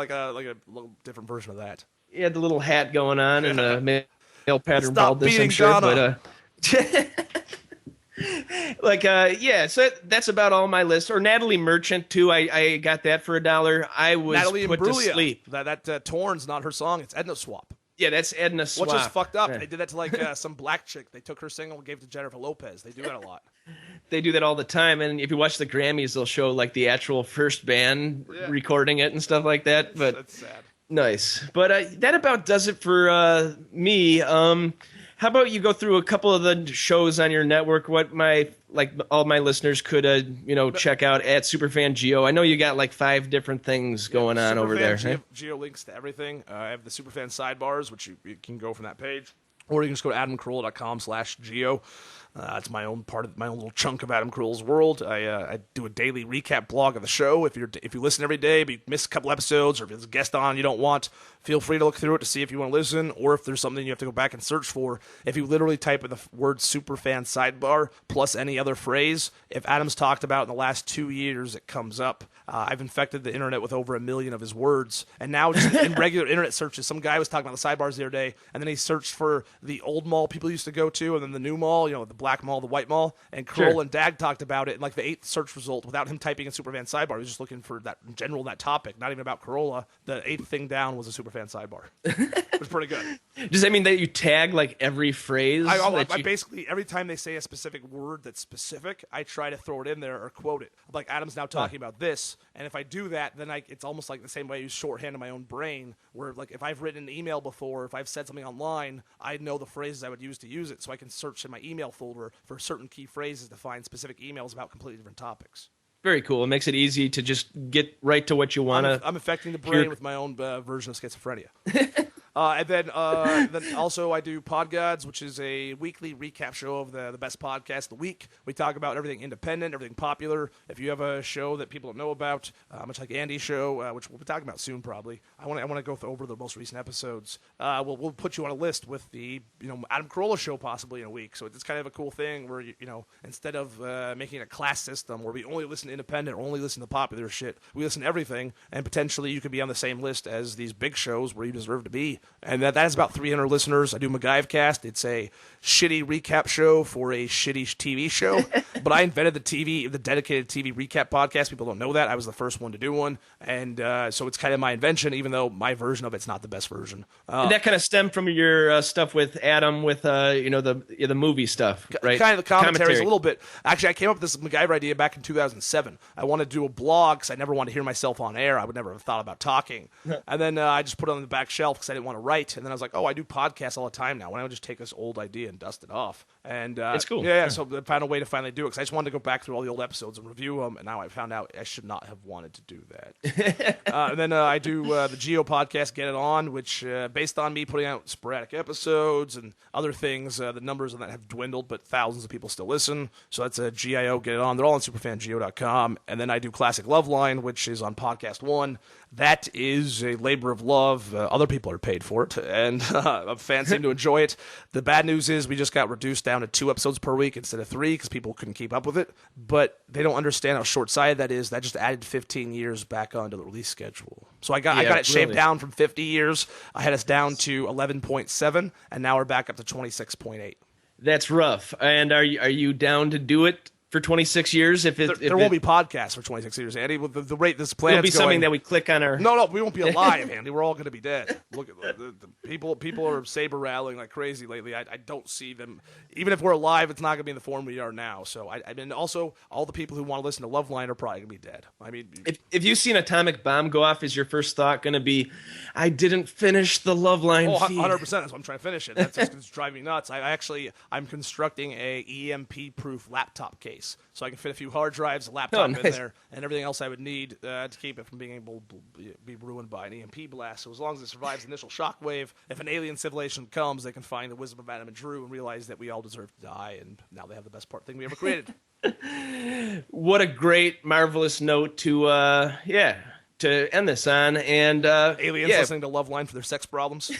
little different version of that. He had the little hat going on and a male pattern Stop baldness, beating I'm sure. Donna. But yeah, so that's about all my list. Or Natalie Merchant too. I got that for $1. I was Natalie put to sleep. That Torn's not her song. It's Edna Swap. Yeah, that's Edna Swap. Which is fucked up. Yeah. They did that to like some black chick. They took her single and gave it to Jennifer Lopez. They do that a lot. They do that all the time. And if you watch the Grammys, they'll show like the actual first band recording it and stuff like that. But that's sad. Nice. But that about does it for me. How about you go through a couple of the shows on your network? What all my listeners could check out at Superfan Geo. I know you got like 5 different things going on over there. Geo links to everything. I have the Superfan sidebars, which you can go from that page, or you can just go to adamcarolla.com/geo. It's my own little chunk of Adam Carolla's world. I do a daily recap blog of the show. If you listen every day, but you miss a couple episodes, or if there's a guest on you don't want, feel free to look through it to see if you want to listen, or if there's something you have to go back and search for. If you literally type in the word Superfan sidebar plus any other phrase, if Adam's talked about in the last 2 years, it comes up. I've infected the internet with over 1 million of his words. And now just in regular internet searches, some guy was talking about the sidebars the other day, and then he searched for the old mall people used to go to, and then the new mall, the black mall, the white mall, and Carolla and Dag talked about it, and like the 8th search result, without him typing in Superfan sidebar, he was just looking for that in general, that topic, not even about Carolla. The 8th thing down was a Superfan sidebar. It was pretty good. Does that mean that you tag like every phrase? I basically, every time they say a specific word that's specific, I try to throw it in there or quote it. Like, Adam's now talking about this, and if I do that, then it's almost like the same way I use shorthand in my own brain, where like if I've written an email before, if I've said something online, I know the phrases I would use to use it, so I can search in my email folder for certain key phrases to find specific emails about completely different topics. Very cool. It makes it easy to just get right to what you want to. I'm affecting the brain with my own version of schizophrenia. And then also I do Podgods, which is a weekly recap show of the best podcast of the week. We talk about everything independent, everything popular. If you have a show that people don't know about, much like Andy's show, which we'll be talking about soon probably, I want to go over the most recent episodes. We'll put you on a list with the Adam Carolla show possibly in a week. So it's kind of a cool thing where instead of making a class system where we only listen to independent or only listen to popular shit, we listen to everything, and potentially you could be on the same list as these big shows where you deserve to be. And that has about 300 listeners. I do MacGyvecast. It's a shitty recap show for a shitty TV show. But I invented the dedicated TV recap podcast. People don't know that. I was the first one to do one. And so it's kind of my invention, even though my version of it's not the best version. And that kind of stemmed from your stuff with Adam with, the movie stuff, right? Kind of the commentaries a little bit. Actually, I came up with this MacGyver idea back in 2007. I wanted to do a blog because I never wanted to hear myself on air. I would never have thought about talking. And then I just put it on the back shelf because I didn't want to write. And then I was like, I do podcasts all the time now. Why don't I just take this old idea and dust it off? And it's cool. Yeah, so I found a way to finally do it because I just wanted to go back through all the old episodes and review them. And now I found out I should not have wanted to do that. And then I do the Geo podcast, Get It On, which based on me putting out sporadic episodes and other things, the numbers on that have dwindled, but thousands of people still listen. So that's a GIO, Get It On. They're all on superfangio.com. And then I do Classic Love Line, which is on Podcast One. That is a labor of love. Other people are paid for it, and fans seem to enjoy it. The bad news is we just got reduced down to 2 episodes per week instead of 3 because people couldn't keep up with it. But they don't understand how short-sighted that is. That just added 15 years back onto the release schedule. So I got it shaved down from 50 years. I had us down to 11.7, and now we're back up to 26.8. That's rough. And are you down to do it for 26 years? There won't be podcasts for 26 years, Andy. With the rate this planet's it'll be something that we click on our... No, we won't be alive, Andy. We're all going to be dead. Look at the people are saber rattling like crazy lately. I don't see them. Even if we're alive, it's not going to be in the form we are now. So I mean, also all the people who want to listen to Loveline are probably going to be dead. I mean, if you see an atomic bomb go off, is your first thought going to be, I didn't finish the Loveline feed? 100%. That's why I'm trying to finish it. That's just it's driving me nuts. I'm constructing a EMP-proof laptop case. So I can fit a few hard drives, a laptop in there, and everything else I would need to keep it from being able to be ruined by an EMP blast. So as long as it survives the initial shockwave, if an alien civilization comes, they can find the wisdom of Adam and Drew and realize that we all deserve to die, and now they have the best thing we ever created. What a great, marvelous note to end this on. And aliens listening to Loveline for their sex problems.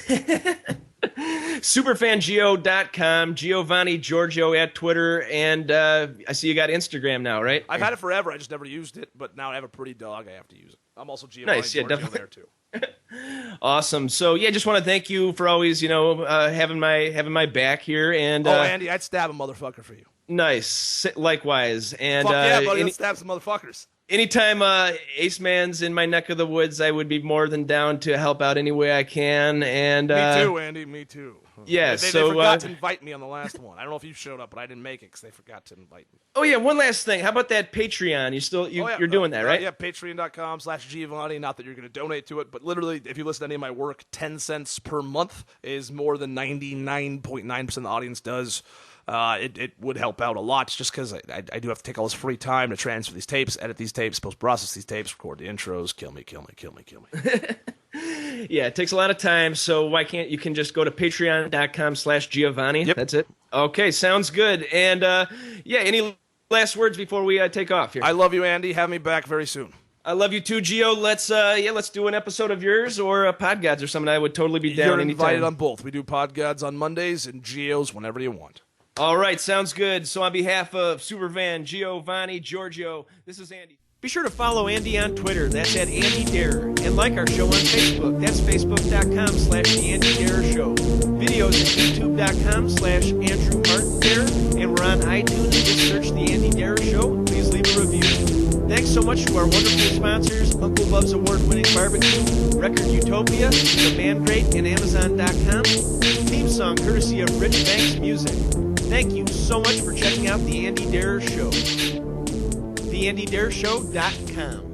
Superfangio.com, Giovanni Giorgio at Twitter, and I see you got Instagram now, right? I've had it forever. I just never used it, but now I have a pretty dog. I have to use it. I'm also Giovanni Giorgio there too. Awesome. So just want to thank you for always, having my back here. And Andy, I'd stab a motherfucker for you. Nice. Likewise. And fuck yeah, buddy. Let's stab some motherfuckers. Anytime Ace Man's in my neck of the woods, I would be more than down to help out any way I can. And me too, Andy. Me too. Yeah, they forgot to invite me on the last one. I don't know if you showed up, but I didn't make it because they forgot to invite me. Oh yeah, one last thing. How about that Patreon? You're doing that, right? Yeah, patreon.com/Giovanni. Not that you're going to donate to it, but literally, if you listen to any of my work, 10 cents per month is more than 99.9% of the audience does. It would help out a lot just because I do have to take all this free time to transfer these tapes, edit these tapes, post-process these tapes, record the intros. Kill me. Yeah, it takes a lot of time, so why can't you can just go to patreon.com/Giovanni. Yep. That's it. Okay, sounds good. And any last words before we take off here? I love you, Andy. Have me back very soon. I love you too, Gio. Let's do an episode of yours or Podgods or something. I would totally be down. You're invited on both. We do Podgods on Mondays and Gios whenever you want. All right, sounds good. So on behalf of Superfan Giovanni Giorgio, this is Andy. Be sure to follow Andy on Twitter. That's at Andy Dare. And like our show on Facebook. That's facebook.com/The Andy Dare Show. Videos at youtube.com/Andrew Martin Dare. And we're on iTunes. Just search The Andy Dare Show. Please leave a review. Thanks so much to our wonderful sponsors, Uncle Bub's award-winning barbecue, Record Utopia, The Man Great, and Amazon.com. Theme song courtesy of Rich Banks Music. Thank you so much for checking out The Andy Dare Show. TheAndyDareShow.com.